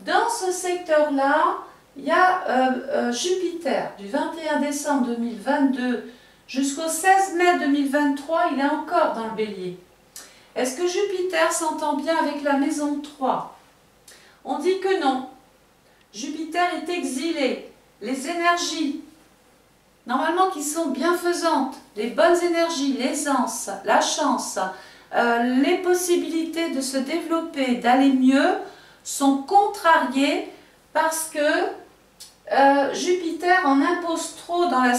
Dans ce secteur-là, il y a Jupiter, du 21 décembre 2022 jusqu'au 16 mai 2023, il est encore dans le Bélier. Est-ce que Jupiter s'entend bien avec la maison 3? On dit que non. Jupiter est exilé. Les énergies, normalement qui sont bienfaisantes, les bonnes énergies, l'aisance, la chance, les possibilités de se développer, d'aller mieux, sont contrariées parce que Jupiter en impose trop dans le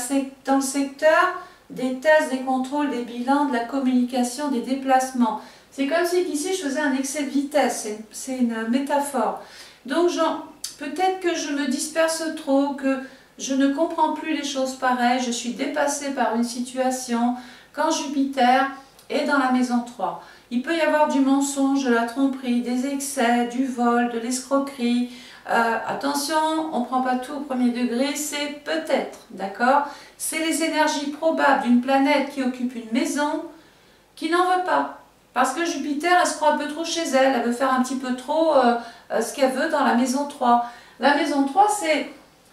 secteur des tests, des contrôles, des bilans, de la communication, des déplacements. C'est comme si ici je faisais un excès de vitesse, c'est une métaphore. Donc peut-être que je me disperse trop, que je ne comprends plus les choses pareilles, je suis dépassée par une situation quand Jupiter est dans la maison 3. Il peut y avoir du mensonge, de la tromperie, des excès, du vol, de l'escroquerie. Attention, on ne prend pas tout au premier degré, c'est peut-être, d'accord? C'est les énergies probables d'une planète qui occupe une maison qui n'en veut pas. Parce que Jupiter, elle se croit un peu trop chez elle, elle veut faire un petit peu trop ce qu'elle veut dans la maison 3. La maison 3, c'est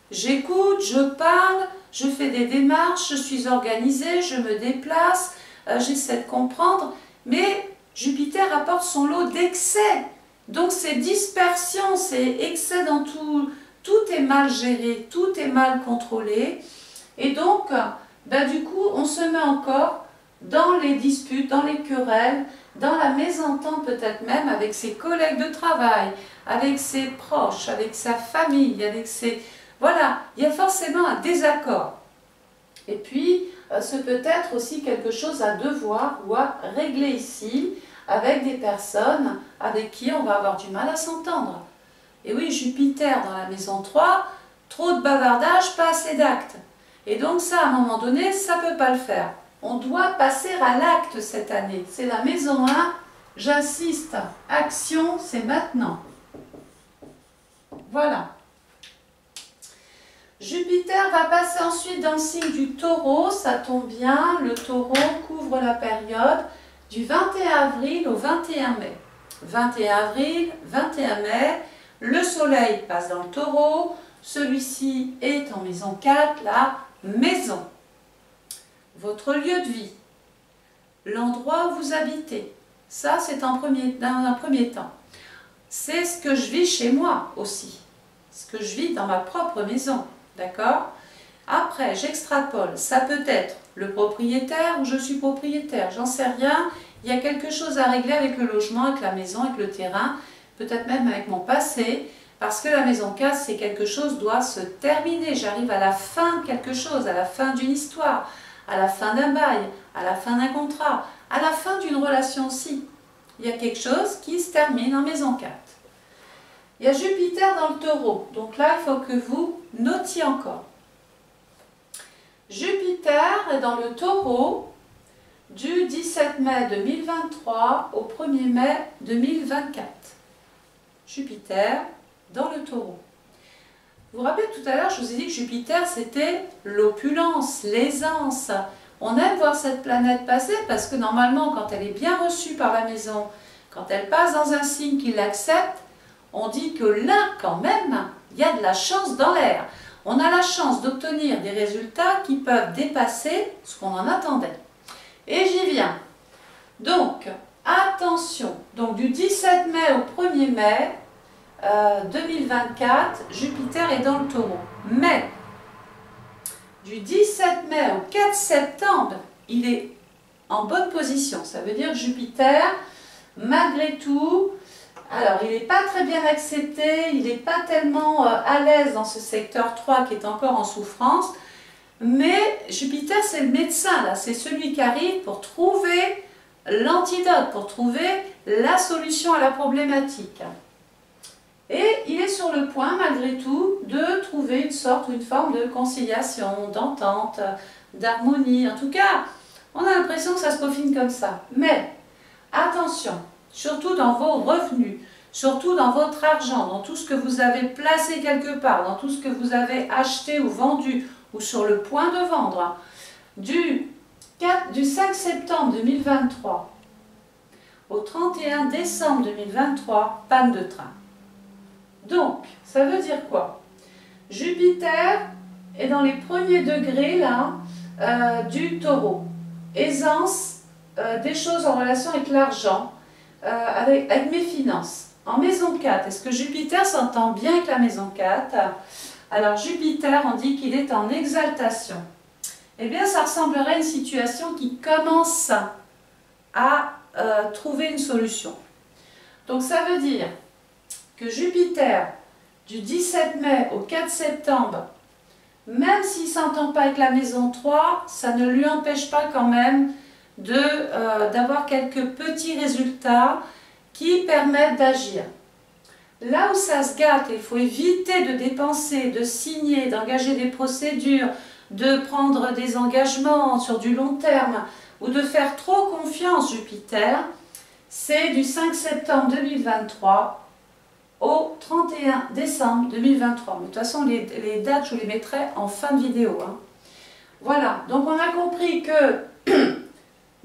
j'écoute, je parle, je fais des démarches, je suis organisée, je me déplace, j'essaie de comprendre, mais Jupiter apporte son lot d'excès. Donc c'est dispersion, c'est excès dans tout, tout est mal géré, tout est mal contrôlé. Et donc, du coup, on se met encore dans les disputes, dans les querelles, dans la mésentente peut-être même avec ses collègues de travail, avec ses proches, avec sa famille, avec ses... Voilà, il y a forcément un désaccord. Et puis, ce peut être aussi quelque chose à devoir ou à régler ici, avec des personnes avec qui on va avoir du mal à s'entendre. Et oui, Jupiter dans la maison 3, trop de bavardage, pas assez d'actes. Et donc ça, à un moment donné, ça ne peut pas le faire. On doit passer à l'acte cette année. C'est la maison 1, j'insiste, action, c'est maintenant. Voilà. Jupiter va passer ensuite dans le signe du Taureau, ça tombe bien, le Taureau couvre la période du 21 avril au 21 mai. 21 avril, 21 mai, le Soleil passe dans le Taureau, celui-ci est en maison 4, la maison. Votre lieu de vie, l'endroit où vous habitez, ça c'est dans un premier temps. C'est ce que je vis chez moi aussi, ce que je vis dans ma propre maison, d'accord? Après, j'extrapole, ça peut être le propriétaire ou je suis propriétaire, j'en sais rien. Il y a quelque chose à régler avec le logement, avec la maison, avec le terrain, peut-être même avec mon passé, parce que la maison 4, c'est quelque chose doit se terminer. J'arrive à la fin de quelque chose, à la fin d'une histoire, à la fin d'un bail, à la fin d'un contrat, à la fin d'une relation aussi. Il y a quelque chose qui se termine en maison 4. Il y a Jupiter dans le Taureau, donc là, il faut que vous notiez encore. Jupiter est dans le Taureau du 17 mai 2023 au 1er mai 2024. Jupiter dans le Taureau. Vous vous rappelez tout à l'heure, je vous ai dit que Jupiter, c'était l'opulence, l'aisance. On aime voir cette planète passer parce que normalement, quand elle est bien reçue par la maison, quand elle passe dans un signe qui l'accepte, on dit que là, quand même, il y a de la chance dans l'air. On a la chance d'obtenir des résultats qui peuvent dépasser ce qu'on en attendait. Et j'y viens. Donc, attention, donc du 17 mai au 1er mai 2024, Jupiter est dans le Taureau. Mais, du 17 mai au 4 septembre, il est en bonne position. Ça veut dire que Jupiter, malgré tout, alors il n'est pas très bien accepté, il n'est pas tellement à l'aise dans ce secteur 3 qui est encore en souffrance, mais Jupiter c'est le médecin, là, c'est celui qui arrive pour trouver l'antidote, pour trouver la solution à la problématique. Et il est sur le point, malgré tout, de trouver une sorte ou une forme de conciliation, d'entente, d'harmonie. En tout cas, on a l'impression que ça se peaufine comme ça. Mais, attention, surtout dans vos revenus, surtout dans votre argent, dans tout ce que vous avez placé quelque part, dans tout ce que vous avez acheté ou vendu, ou sur le point de vendre, du 5 septembre 2023 au 31 décembre 2023, panne de train. Donc, ça veut dire quoi? Jupiter est dans les premiers degrés là, du Taureau. Aisance, des choses en relation avec l'argent, avec mes finances. En maison 4, est-ce que Jupiter s'entend bien avec la maison 4? Alors Jupiter, on dit qu'il est en exaltation. Eh bien, ça ressemblerait à une situation qui commence à trouver une solution. Donc ça veut dire que Jupiter, du 17 mai au 4 septembre, même s'il ne s'entend pas avec la maison 3, ça ne lui empêche pas quand même d'avoir quelques petits résultats qui permettent d'agir. Là où ça se gâte, il faut éviter de dépenser, de signer, d'engager des procédures, de prendre des engagements sur du long terme ou de faire trop confiance Jupiter, c'est du 5 septembre 2023 au 31 décembre 2023. Mais de toute façon, les dates, je vous les mettrai en fin de vidéo. Hein. Voilà, donc on a compris que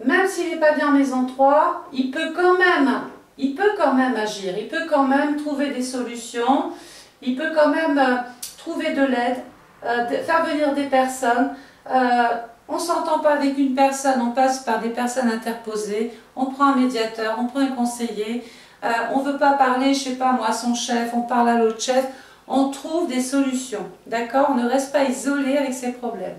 même s'il n'est pas bien en maison 3, il peut quand même agir, il peut quand même trouver des solutions, il peut quand même trouver de l'aide, faire venir des personnes. On ne s'entend pas avec une personne, on passe par des personnes interposées, on prend un médiateur, on prend un conseiller, on ne veut pas parler, je ne sais pas moi, à son chef, on parle à l'autre chef, on trouve des solutions, d'accord? On ne reste pas isolé avec ses problèmes.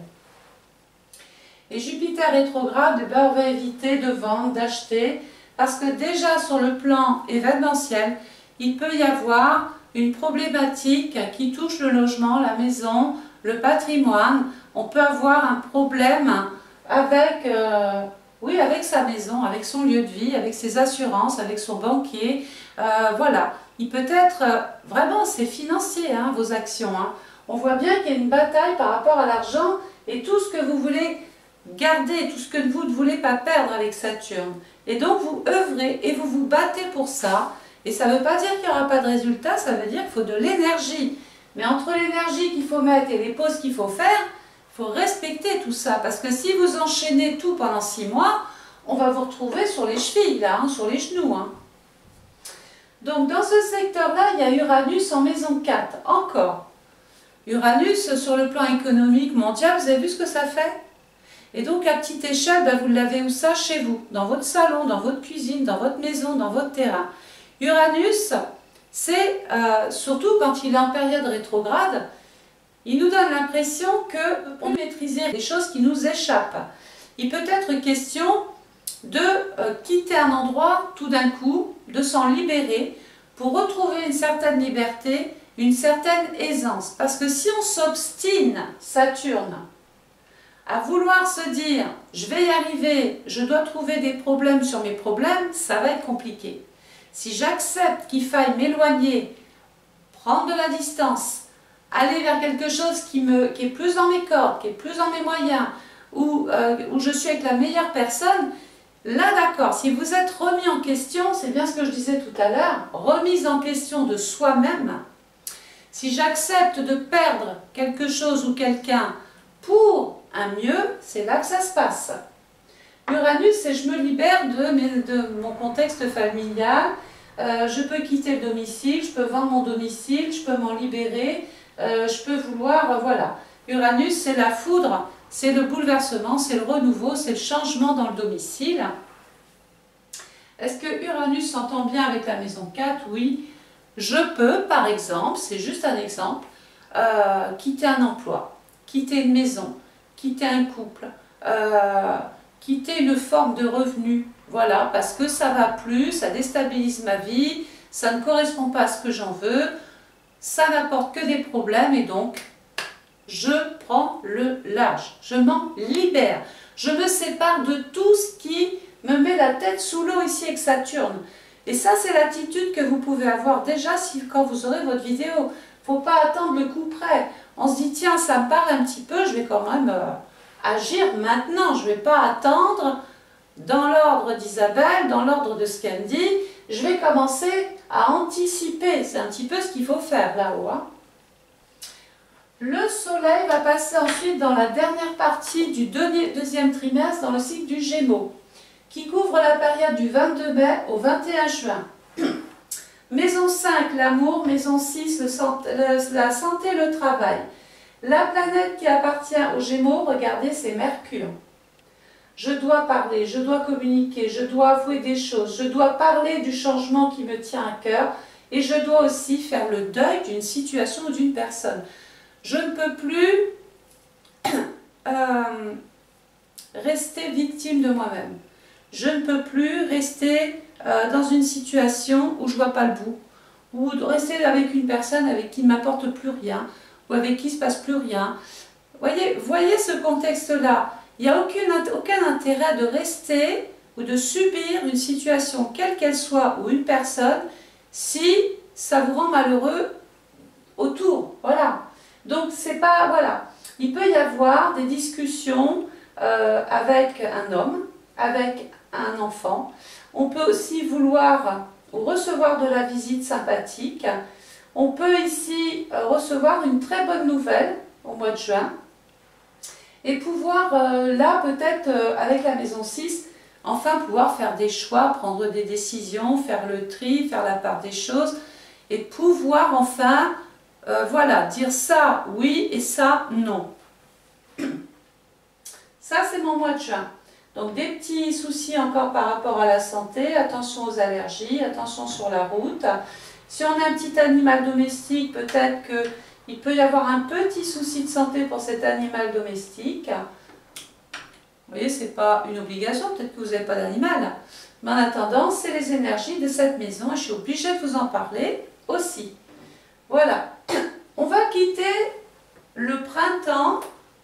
Et Jupiter rétrograde, eh ben, on va éviter de vendre, d'acheter, parce que déjà sur le plan événementiel, il peut y avoir une problématique qui touche le logement, la maison, le patrimoine. On peut avoir un problème avec, avec sa maison, avec son lieu de vie, avec ses assurances, avec son banquier. Voilà, il peut être, vraiment c'est financier hein, vos actions. Hein. On voit bien qu'il y a une bataille par rapport à l'argent et tout ce que vous voulez garder, tout ce que vous ne voulez pas perdre avec Saturne. Et donc vous œuvrez et vous vous battez pour ça. Et ça ne veut pas dire qu'il n'y aura pas de résultat, ça veut dire qu'il faut de l'énergie. Mais entre l'énergie qu'il faut mettre et les pauses qu'il faut faire, il faut respecter tout ça. Parce que si vous enchaînez tout pendant 6 mois, on va vous retrouver sur les chevilles, là, hein, sur les genoux. Hein. Donc dans ce secteur-là, il y a Uranus en maison 4, encore. Uranus, sur le plan économique mondial, vous avez vu ce que ça fait? Et donc, à petite échelle, ben, vous l'avez où ça? Chez vous, dans votre salon, dans votre cuisine, dans votre maison, dans votre terrain. Uranus, c'est surtout quand il est en période rétrograde, il nous donne l'impression qu'on maîtrise des choses qui nous échappent. Il peut être question de quitter un endroit tout d'un coup, de s'en libérer pour retrouver une certaine liberté, une certaine aisance. Parce que si on s'obstine, Saturne, à vouloir se dire « je vais y arriver, je dois trouver des problèmes sur mes problèmes », ça va être compliqué. Si j'accepte qu'il faille m'éloigner, prendre de la distance, aller vers quelque chose qui est plus dans mes cordes, qui est plus dans mes moyens, où je suis avec la meilleure personne, là d'accord, si vous êtes remis en question, c'est bien ce que je disais tout à l'heure, remise en question de soi-même, Si j'accepte de perdre quelque chose ou quelqu'un pour un mieux, c'est là que ça se passe. Uranus, c'est je me libère de mon contexte familial, je peux quitter le domicile, je peux vendre mon domicile, je peux m'en libérer, je peux vouloir, voilà. Uranus, c'est la foudre, c'est le bouleversement, c'est le renouveau, c'est le changement dans le domicile. Est-ce que Uranus s'entend bien avec la maison 4? Oui. Je peux, par exemple, c'est juste un exemple, quitter un emploi, quitter une maison, quitter un couple, quitter une forme de revenu, voilà, parce que ça ne va plus, ça déstabilise ma vie, ça ne correspond pas à ce que j'en veux, ça n'apporte que des problèmes et donc je prends le large, je m'en libère, je me sépare de tout ce qui me met la tête sous l'eau ici avec Saturne. Et ça, c'est l'attitude que vous pouvez avoir déjà quand vous aurez votre vidéo. Il ne faut pas attendre le coup près. On se dit, tiens, ça me parle un petit peu, je vais quand même agir maintenant. Je ne vais pas attendre dans l'ordre d'Isabelle, dans l'ordre de ce qu'elle me dit. Je vais commencer à anticiper. C'est un petit peu ce qu'il faut faire là-haut. Hein. Le soleil va passer ensuite dans la dernière partie du deuxième trimestre dans le cycle du Gémeaux, qui couvre la période du 22 mai au 21 juin. Maison 5, l'amour. Maison 6, la santé, le travail. La planète qui appartient aux Gémeaux, regardez, c'est Mercure. Je dois parler, je dois communiquer, je dois avouer des choses, je dois parler du changement qui me tient à cœur et je dois aussi faire le deuil d'une situation ou d'une personne. Je ne peux plus rester victime de moi-même. Je ne peux plus rester dans une situation où je ne vois pas le bout, ou rester avec une personne avec qui ne m'apporte plus rien, ou avec qui il ne se passe plus rien. Voyez ce contexte-là. Il n'y a aucun intérêt de rester ou de subir une situation, quelle qu'elle soit, ou une personne, si ça vous rend malheureux autour. Voilà. Donc, c'est pas... Voilà. Il peut y avoir des discussions avec un homme, avec un enfant. On peut aussi vouloir ou recevoir de la visite sympathique. On peut ici recevoir une très bonne nouvelle au mois de juin et pouvoir là peut-être avec la maison 6 enfin pouvoir faire des choix, prendre des décisions, faire le tri, faire la part des choses et pouvoir enfin voilà, dire ça oui et ça non. Ça c'est mon mois de juin. Donc des petits soucis encore par rapport à la santé, attention aux allergies, attention sur la route. Si on a un petit animal domestique, peut-être qu'il peut y avoir un petit souci de santé pour cet animal domestique. Vous voyez, ce n'est pas une obligation, peut-être que vous n'avez pas d'animal. Mais en attendant, c'est les énergies de cette maison et je suis obligée de vous en parler aussi. Voilà. On va quitter le printemps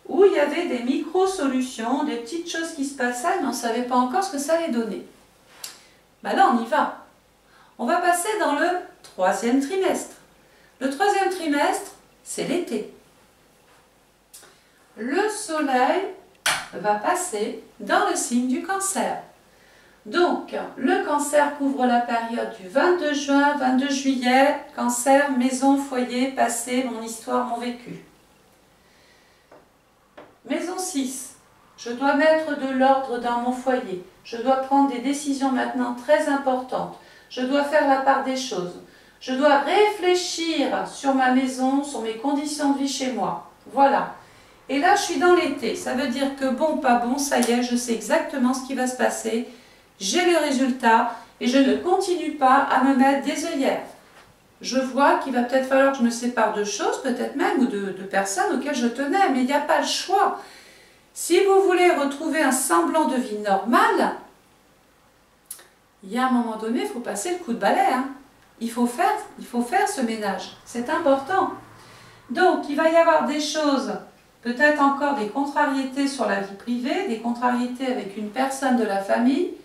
où il y avait des micro-solutions, des petites choses qui se passaient, mais on ne savait pas encore ce que ça allait donner. Ben là, on y va. On va passer dans le troisième trimestre. Le troisième trimestre, c'est l'été. Le soleil va passer dans le signe du Cancer. Donc, le Cancer couvre la période du 22 juin, 22 juillet, Cancer, maison, foyer, passé, mon histoire, mon vécu. Maison 6, je dois mettre de l'ordre dans mon foyer. Je dois prendre des décisions maintenant très importantes. Je dois faire la part des choses. Je dois réfléchir sur ma maison, sur mes conditions de vie chez moi. Voilà. Et là, je suis dans l'été. Ça veut dire que bon, pas bon, ça y est, je sais exactement ce qui va se passer. J'ai le résultat et je ne continue pas à me mettre des œillères. Je vois qu'il va peut-être falloir que je me sépare de choses, peut-être même, ou de personnes auxquelles je tenais, mais il n'y a pas le choix. Si vous voulez retrouver un semblant de vie normale, il y a un moment donné, il faut passer le coup de balai. Hein. Il faut faire ce ménage. C'est important. Donc, il va y avoir des choses, peut-être encore des contrariétés sur la vie privée, des contrariétés avec une personne de la famille,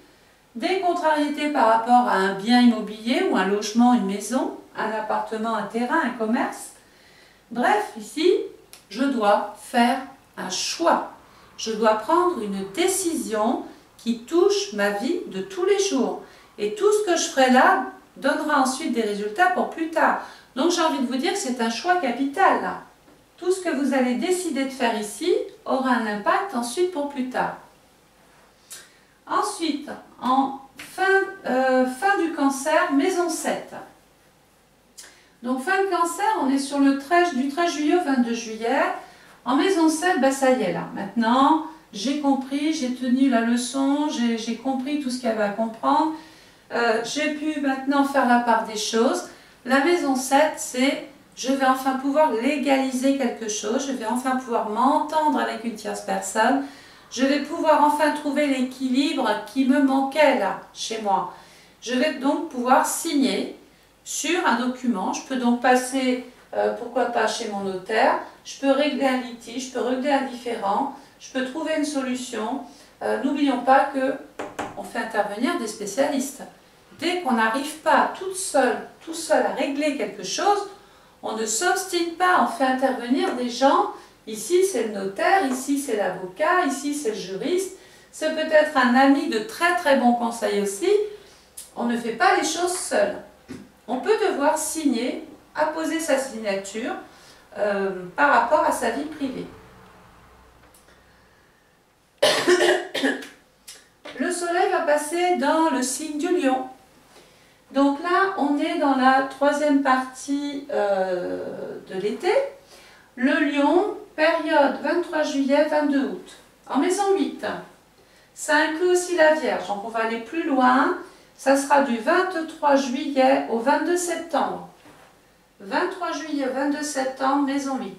des contrariétés par rapport à un bien immobilier ou un logement, une maison, un appartement, un terrain, un commerce. Bref, ici, je dois faire un choix. Je dois prendre une décision qui touche ma vie de tous les jours. Et tout ce que je ferai là donnera ensuite des résultats pour plus tard. Donc j'ai envie de vous dire que c'est un choix capital là. Tout ce que vous allez décider de faire ici aura un impact ensuite pour plus tard. Ensuite, en fin du cancer, maison 7. Donc fin de cancer, on est sur du 13 juillet au 22 juillet. En maison 7, ben, ça y est là. Maintenant, j'ai compris, j'ai tenu la leçon, j'ai compris tout ce qu'il y avait à comprendre. J'ai pu maintenant faire la part des choses. La maison 7, c'est je vais enfin pouvoir légaliser quelque chose, je vais enfin pouvoir m'entendre avec une tierce personne, je vais pouvoir enfin trouver l'équilibre qui me manquait là, chez moi. Je vais donc pouvoir signer sur un document, je peux donc passer, pourquoi pas chez mon notaire, je peux régler un litige, je peux régler un différend, je peux trouver une solution. N'oublions pas qu'on fait intervenir des spécialistes. Dès qu'on n'arrive pas tout seul à régler quelque chose, on ne s'obstine pas, on fait intervenir des gens. Ici c'est le notaire, ici c'est l'avocat, ici c'est le juriste. C'est peut-être un ami de très très bon conseil aussi. On ne fait pas les choses seul. On peut devoir signer, apposer sa signature par rapport à sa vie privée. Le soleil va passer dans le signe du lion. Donc là, on est dans la troisième partie de l'été. Le lion, période 23 juillet, 22 août. En maison 8, ça inclut aussi la Vierge. Donc on va aller plus loin. Ça sera du 23 juillet au 22 septembre. 23 juillet, 22 septembre, maison 8.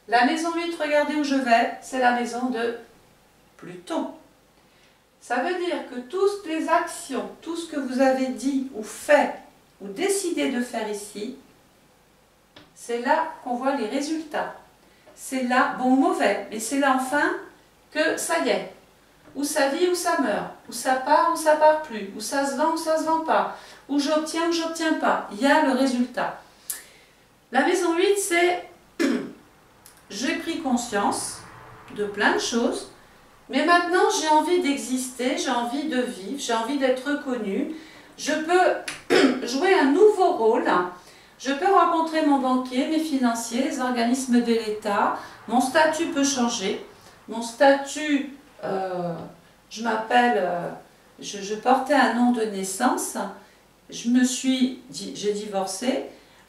La maison 8, regardez où je vais, c'est la maison de Pluton. Ça veut dire que toutes les actions, tout ce que vous avez dit ou fait ou décidé de faire ici, c'est là qu'on voit les résultats. C'est là, bon ou mauvais, mais c'est là enfin que ça y est. Ou ça vit ou ça meurt, ou ça part ou ça part plus, ou ça se vend ou ça se vend pas, ou j'obtiens ou j'obtiens pas. Il y a le résultat. La maison 8, c'est j'ai pris conscience de plein de choses. Mais maintenant, j'ai envie d'exister, j'ai envie de vivre, j'ai envie d'être reconnue. Je peux jouer un nouveau rôle. Je peux rencontrer mon banquier, mes financiers, les organismes de l'État. Mon statut peut changer. Mon statut, je m'appelle, je portais un nom de naissance. J'ai divorcé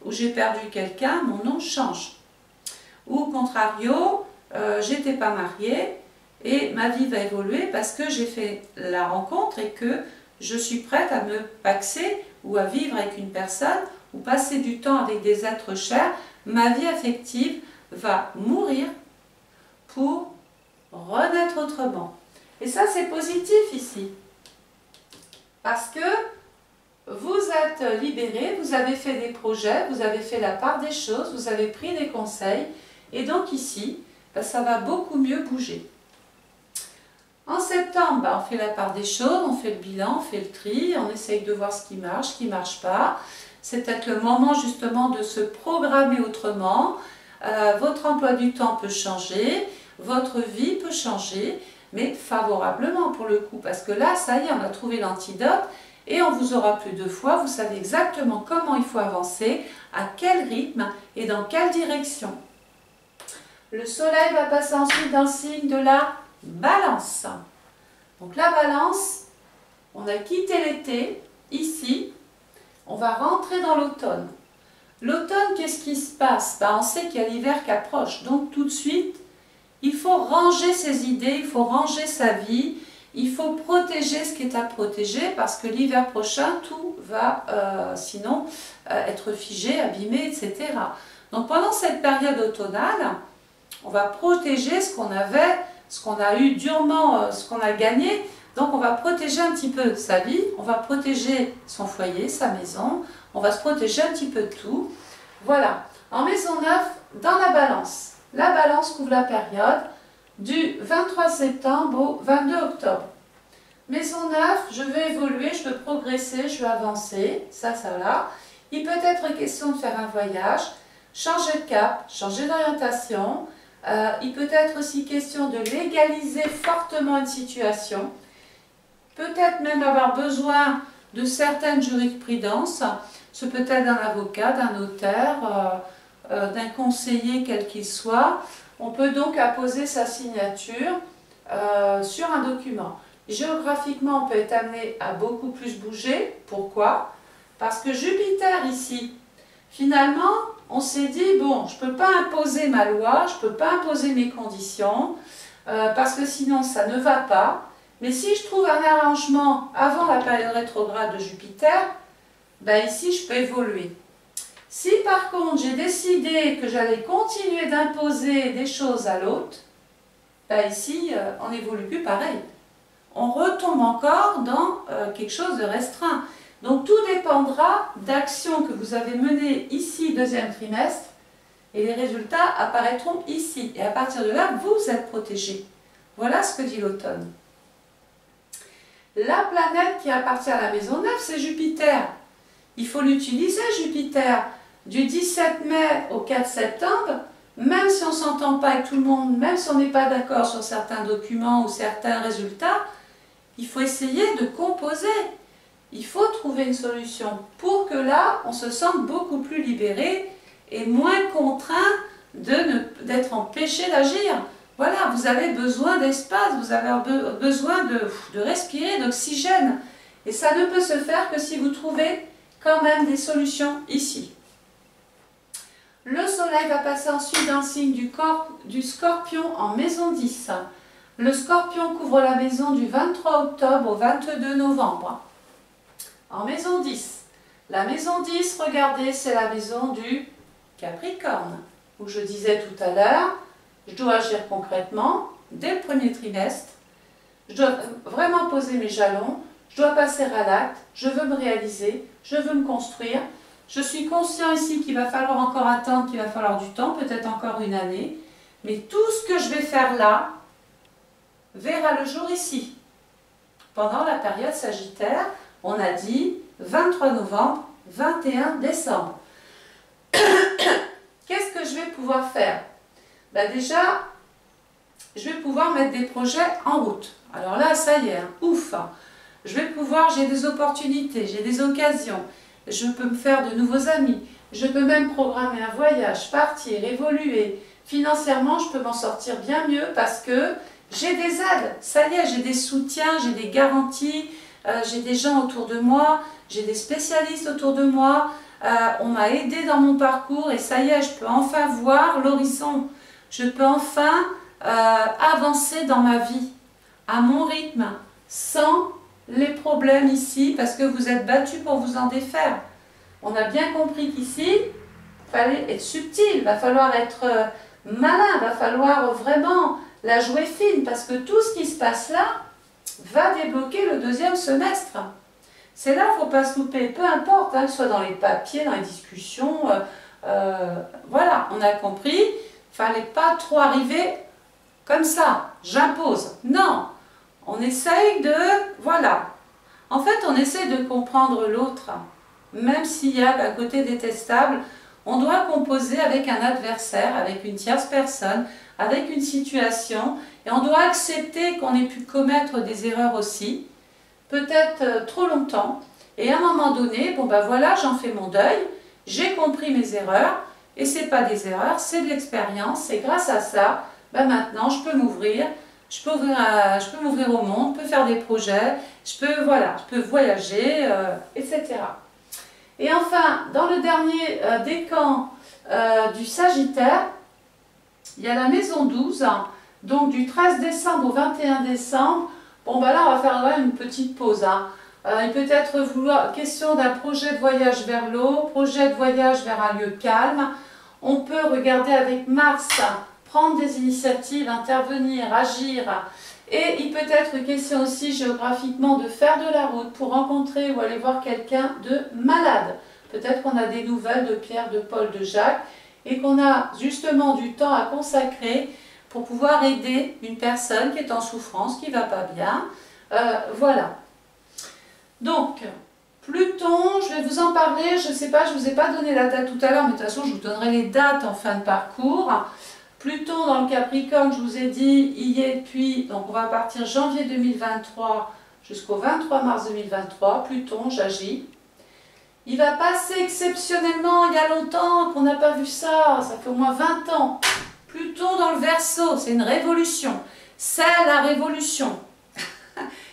ou j'ai perdu quelqu'un, mon nom change. Ou contrario, j'étais pas mariée. Et ma vie va évoluer parce que j'ai fait la rencontre et que je suis prête à me paxer ou à vivre avec une personne ou passer du temps avec des êtres chers. Ma vie affective va mourir pour renaître autrement. Et ça, c'est positif ici. Parce que vous êtes libéré, vous avez fait des projets, vous avez fait la part des choses, vous avez pris des conseils. Et donc ici, ben, ça va beaucoup mieux bouger. En septembre, on fait la part des choses, on fait le bilan, on fait le tri, on essaye de voir ce qui ne marche pas. C'est peut-être le moment justement de se programmer autrement. Votre emploi du temps peut changer, votre vie peut changer, mais favorablement pour le coup. Parce que là, ça y est, on a trouvé l'antidote et on vous aura plus 2 fois. Vous savez exactement comment il faut avancer, à quel rythme et dans quelle direction. Le soleil va passer ensuite dans le signe de la Balance. Donc la Balance, on a quitté l'été, ici, on va rentrer dans l'automne. L'automne, qu'est-ce qui se passe? Ben, on sait qu'il y a l'hiver qui approche, donc tout de suite, il faut ranger ses idées, il faut ranger sa vie, il faut protéger ce qui est à protéger, parce que l'hiver prochain, tout va sinon être figé, abîmé, etc. Donc pendant cette période automnale, on va protéger ce qu'on avait, ce qu'on a eu durement, ce qu'on a gagné. Donc on va protéger un petit peu sa vie, on va protéger son foyer, sa maison, on va se protéger un petit peu de tout. Voilà, en maison 9, dans la Balance. La Balance couvre la période du 23 septembre au 22 octobre. Maison 9, je vais évoluer, je veux progresser, je veux avancer, ça là. Il peut être question de faire un voyage, changer de cap, changer d'orientation. Il peut être aussi question de légaliser fortement une situation, peut-être même avoir besoin de certaines jurisprudences, Ce peut être d'un avocat, d'un notaire, d'un conseiller quel qu'il soit. On peut donc apposer sa signature sur un document. Géographiquement, on peut être amené à beaucoup plus bouger. Pourquoi? Parce que Jupiter ici, finalement, on s'est dit, bon, je ne peux pas imposer ma loi, je ne peux pas imposer mes conditions, parce que sinon ça ne va pas. Mais si je trouve un arrangement avant la période rétrograde de Jupiter, ben ici je peux évoluer. Si par contre j'ai décidé que j'allais continuer d'imposer des choses à l'autre, ben ici on n'évolue plus pareil. On retombe encore dans quelque chose de restreint. Donc tout dépendra d'actions que vous avez menées ici, deuxième trimestre, et les résultats apparaîtront ici. Et à partir de là, vous êtes protégé. Voilà ce que dit l'automne. La planète qui appartient à la maison 9, c'est Jupiter. Il faut l'utiliser, Jupiter. Du 17 mai au 4 septembre, même si on ne s'entend pas avec tout le monde, même si on n'est pas d'accord sur certains documents ou certains résultats, il faut essayer de composer. Il faut trouver une solution pour que là, on se sente beaucoup plus libéré et moins contraint d'être empêché d'agir. Voilà, vous avez besoin d'espace, vous avez besoin de respirer, d'oxygène. Et ça ne peut se faire que si vous trouvez quand même des solutions ici. Le soleil va passer ensuite dans le signe du Scorpion en maison 10. Le Scorpion couvre la maison du 23 octobre au 22 novembre. En maison 10. La maison 10, regardez, c'est la maison du Capricorne, où je disais tout à l'heure, je dois agir concrètement dès le premier trimestre, je dois vraiment poser mes jalons, je dois passer à l'acte, je veux me réaliser, je veux me construire. Je suis conscient ici qu'il va falloir encore attendre, qu'il va falloir du temps, peut-être encore une année, mais tout ce que je vais faire là verra le jour ici. Pendant la période Sagittaire, on a dit 23 novembre, 21 décembre. Qu'est-ce que je vais pouvoir faire? Ben déjà, je vais pouvoir mettre des projets en route. Alors là, ça y est, hein, ouf. Je vais pouvoir, j'ai des opportunités, j'ai des occasions. Je peux me faire de nouveaux amis. Je peux même programmer un voyage, partir, évoluer. Financièrement, je peux m'en sortir bien mieux parce que j'ai des aides. Ça y est, j'ai des soutiens, j'ai des garanties, j'ai des gens autour de moi, j'ai des spécialistes autour de moi. On m'a aidé dans mon parcours et ça y est, je peux enfin voir l'horizon. Je peux enfin avancer dans ma vie à mon rythme, sans les problèmes ici, parce que vous êtes battus pour vous en défaire. On a bien compris qu'ici, il fallait être subtil, il va falloir être malin, il va falloir vraiment la jouer fine, parce que tout ce qui se passe là va débloquer le deuxième semestre. C'est là qu'il ne faut pas se louper, peu importe, hein, que ce soit dans les papiers, dans les discussions, voilà, on a compris, il ne fallait pas trop arriver comme ça, j'impose. Non, on essaye de, voilà, en fait on essaie de comprendre l'autre, même s'il y a un côté détestable, on doit composer avec un adversaire, avec une tierce personne, avec une situation, et on doit accepter qu'on ait pu commettre des erreurs aussi, peut-être trop longtemps, et à un moment donné, bon ben voilà, j'en fais mon deuil, j'ai compris mes erreurs, et c'est pas des erreurs, c'est de l'expérience, et grâce à ça, ben maintenant je peux m'ouvrir, je peux m'ouvrir au monde, je peux faire des projets, je peux voyager, etc. Et enfin, dans le dernier décan du Sagittaire, il y a la maison 12, donc du 13 décembre au 21 décembre. Bon, ben là, on va faire là une petite pause. Il peut être question d'un projet de voyage vers l'eau, projet de voyage vers un lieu calme. On peut regarder avec Mars, prendre des initiatives, intervenir, agir. Et il peut être question aussi géographiquement de faire de la route pour rencontrer ou aller voir quelqu'un de malade. Peut-être qu'on a des nouvelles de Pierre, de Paul, de Jacques et qu'on a justement du temps à consacrer pour pouvoir aider une personne qui est en souffrance, qui ne va pas bien. Voilà. Donc, Pluton, je vais vous en parler, je ne sais pas, je ne vous ai pas donné la date tout à l'heure, mais de toute façon je vous donnerai les dates en fin de parcours. Pluton dans le Capricorne, je vous ai dit, il y est depuis, donc on va partir janvier 2023 jusqu'au 23 mars 2023, Pluton, j'agis. Il va passer exceptionnellement, il y a longtemps qu'on n'a pas vu ça, ça fait au moins 20 ans. Pluton dans le Verseau, c'est une révolution. C'est la révolution.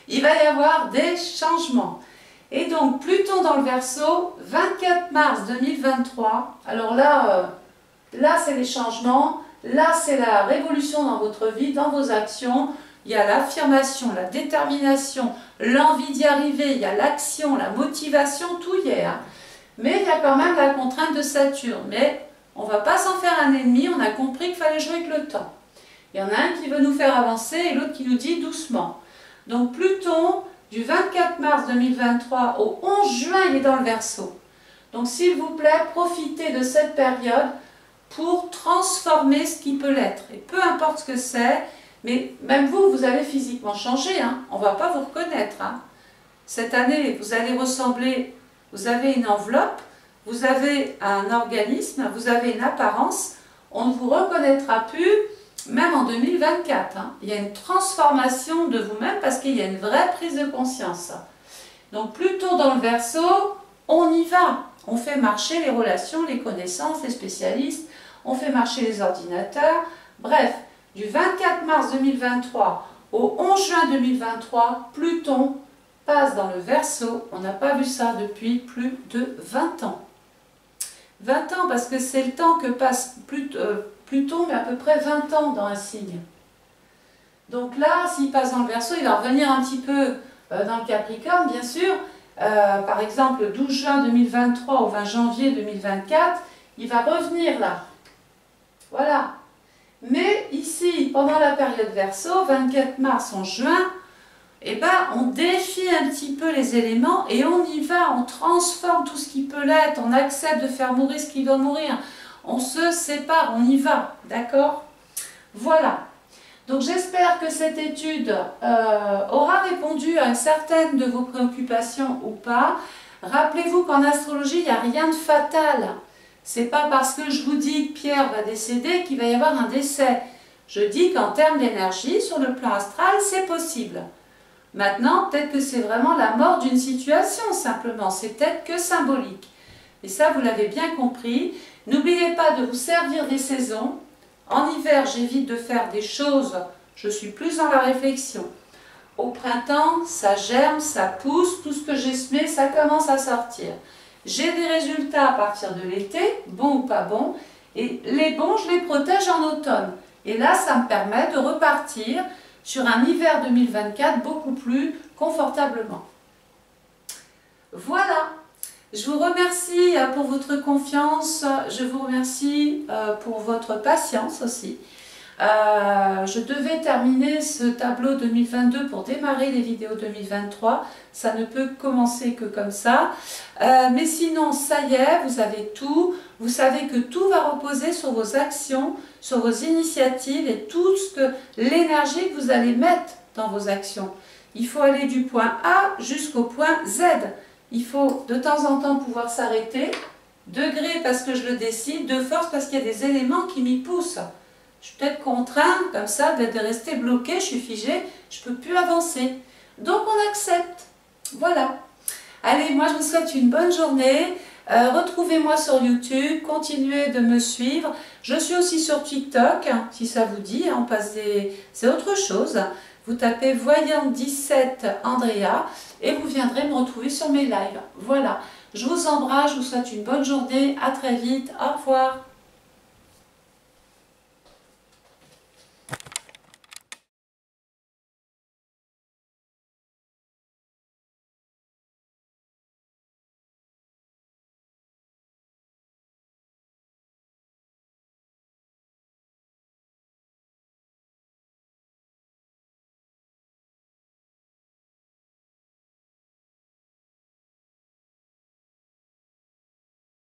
Il va y avoir des changements. Et donc, Pluton dans le Verseau, 24 mars 2023. Alors là, là c'est les changements. Là, c'est la révolution dans votre vie, dans vos actions. Il y a l'affirmation, la détermination, l'envie d'y arriver, il y a l'action, la motivation, tout y est. Hein. Mais il y a quand même la contrainte de Saturne. Mais on ne va pas s'en faire un ennemi, on a compris qu'il fallait jouer avec le temps. Il y en a un qui veut nous faire avancer et l'autre qui nous dit doucement. Donc Pluton, du 24 mars 2023 au 11 juin, il est dans le Verseau. Donc s'il vous plaît, profitez de cette période pour transformer ce qui peut l'être. Et peu importe ce que c'est, mais même vous, vous allez physiquement changer. Hein. On ne va pas vous reconnaître. Hein. Cette année, vous allez ressembler, vous avez une enveloppe, vous avez un organisme, vous avez une apparence, on ne vous reconnaîtra plus, même en 2024. Hein. Il y a une transformation de vous-même parce qu'il y a une vraie prise de conscience. Donc plutôt dans le Verseau, on y va. On fait marcher les relations, les connaissances, les spécialistes, on fait marcher les ordinateurs. Bref, du 24 mars 2023 au 11 juin 2023, Pluton passe dans le Verseau. On n'a pas vu ça depuis plus de 20 ans. 20 ans parce que c'est le temps que passe Pluton, mais à peu près 20 ans dans un signe. Donc là, s'il passe dans le Verseau, il va revenir un petit peu dans le Capricorne, bien sûr. Par exemple, le 12 juin 2023 au 20 janvier 2024, il va revenir là. Voilà. Mais ici, pendant la période Verseau, 24 mars, 11 juin, eh ben, on défie un petit peu les éléments et on y va, on transforme tout ce qui peut l'être, on accepte de faire mourir ce qui doit mourir, on se sépare, on y va, d'accord? Voilà. Donc j'espère que cette étude aura répondu à certaines de vos préoccupations ou pas. Rappelez-vous qu'en astrologie, il n'y a rien de fatal. C'est pas parce que je vous dis que Pierre va décéder qu'il va y avoir un décès. Je dis qu'en termes d'énergie, sur le plan astral, c'est possible. Maintenant, peut-être que c'est vraiment la mort d'une situation, simplement. C'est peut-être que symbolique. Et ça, vous l'avez bien compris. N'oubliez pas de vous servir des saisons. En hiver, j'évite de faire des choses, je suis plus dans la réflexion. Au printemps, ça germe, ça pousse, tout ce que j'ai semé, ça commence à sortir. J'ai des résultats à partir de l'été, bons ou pas bons, et les bons, je les protège en automne. Et là, ça me permet de repartir sur un hiver 2024 beaucoup plus confortablement. Voilà. Je vous remercie pour votre confiance, je vous remercie pour votre patience aussi. Je devais terminer ce tableau 2022 pour démarrer les vidéos 2023. Ça ne peut commencer que comme ça. Mais sinon, ça y est, vous avez tout. Vous savez que tout va reposer sur vos actions, sur vos initiatives et tout ce que l'énergie que vous allez mettre dans vos actions. Il faut aller du point A jusqu'au point Z. Il faut de temps en temps pouvoir s'arrêter, de gré parce que je le décide, de force parce qu'il y a des éléments qui m'y poussent. Je suis peut-être contrainte comme ça de rester bloquée, je suis figée, je ne peux plus avancer. Donc on accepte. Voilà. Allez, moi je vous souhaite une bonne journée. Retrouvez-moi sur YouTube, continuez de me suivre. Je suis aussi sur TikTok, hein, si ça vous dit, hein, on passe des... c'est autre chose. Vous tapez Voyante 17 Andrea et vous viendrez me retrouver sur mes lives. Voilà, je vous embrasse, je vous souhaite une bonne journée, à très vite, au revoir.